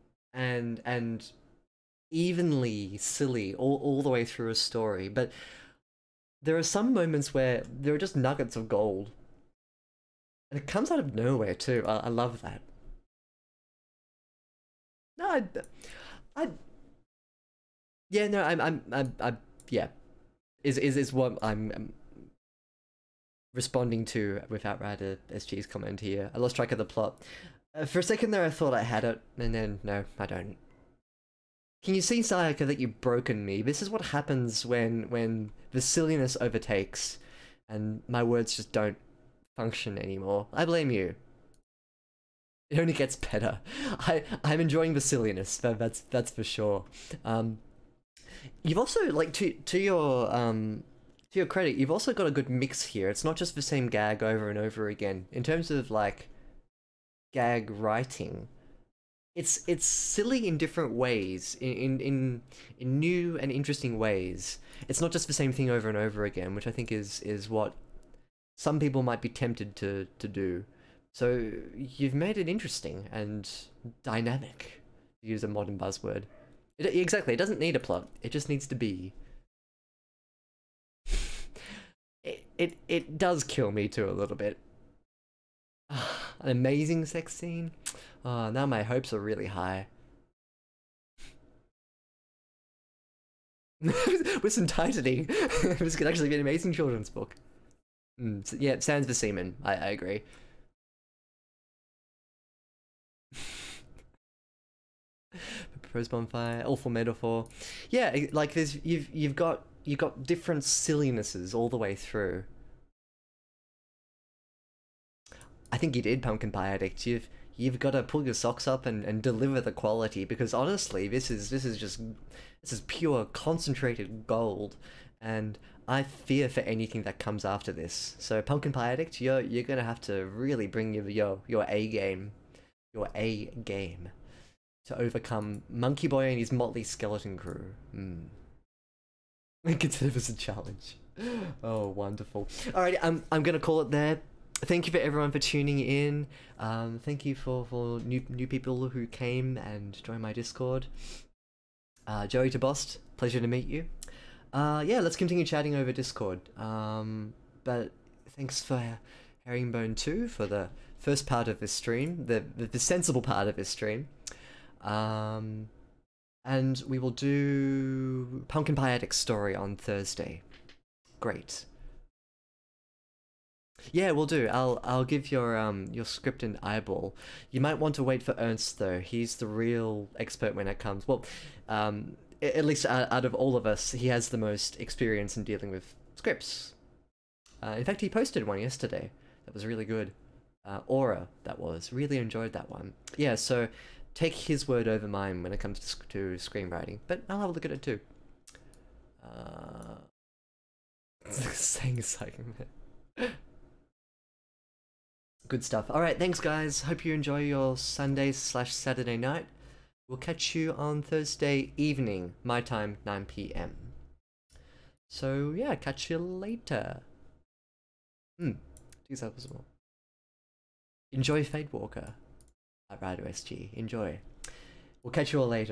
evenly silly all the way through a story, but there are some moments where there are just nuggets of gold. And it comes out of nowhere too. I love that. No, I yeah, no, yeah, is what I'm responding to with Outrider SG's comment here. I lost track of the plot. For a second there, I thought I had it, and then no, I don't. Can you see, Sayaka, that you've broken me? This is what happens when the silliness overtakes, and my words just don't function anymore. I blame you. It only gets better. I'm enjoying the silliness. That's for sure. You've also, like, to your credit, you've also got a good mix here. It's not just the same gag over and over again. In terms of like gag writing, it's silly in different ways, in new and interesting ways. It's not just the same thing over and over again, which I think is what some people might be tempted to do. So you've made it interesting and dynamic, to use a modern buzzword. Exactly, it doesn't need a plot. It just needs to be. It does kill me too a little bit. An amazing sex scene. Oh, now my hopes are really high. With some tightening, this could actually be an amazing children's book. So, yeah, Sands the Seaman. I agree. Proposed bonfire, awful metaphor. Yeah, like there's you've got different sillinesses all the way through. I think you did, Pumpkin Pie Addict. You've got to pull your socks up and deliver the quality, because honestly, this is pure concentrated gold, and I fear for anything that comes after this. So Pumpkin Pie Addict, you're gonna have to really bring your A game, your A game, to overcome Monkey Boy and his motley skeleton crew. Consider this a challenge. Oh, wonderful. Alrighty, I'm gonna call it there. Thank you for everyone for tuning in. Thank you for new people who came and joined my Discord. Joey to Bost, pleasure to meet you. Yeah, let's continue chatting over Discord. But thanks for Herringbone 2 for the first part of this stream, the sensible part of this stream. And we will do Pumpkin Pie Addict story on Thursday. Great. Yeah, we'll do. I'll give your script an eyeball. You might want to wait for Ernst though. He's the real expert when it comes. Well, at least out of all of us, he has the most experience in dealing with scripts. In fact, he posted one yesterday. That was really good. Aura, that was. Really enjoyed that one. Yeah, so take his word over mine when it comes to screenwriting. But I'll have a look at it too. Saying a second. Good stuff. Alright, thanks guys. Hope you enjoy your Sunday/Saturday night. We'll catch you on Thursday evening, my time, 9 PM. So yeah, catch you later. Enjoy Fate Walker at Rider SG. Enjoy. We'll catch you all later.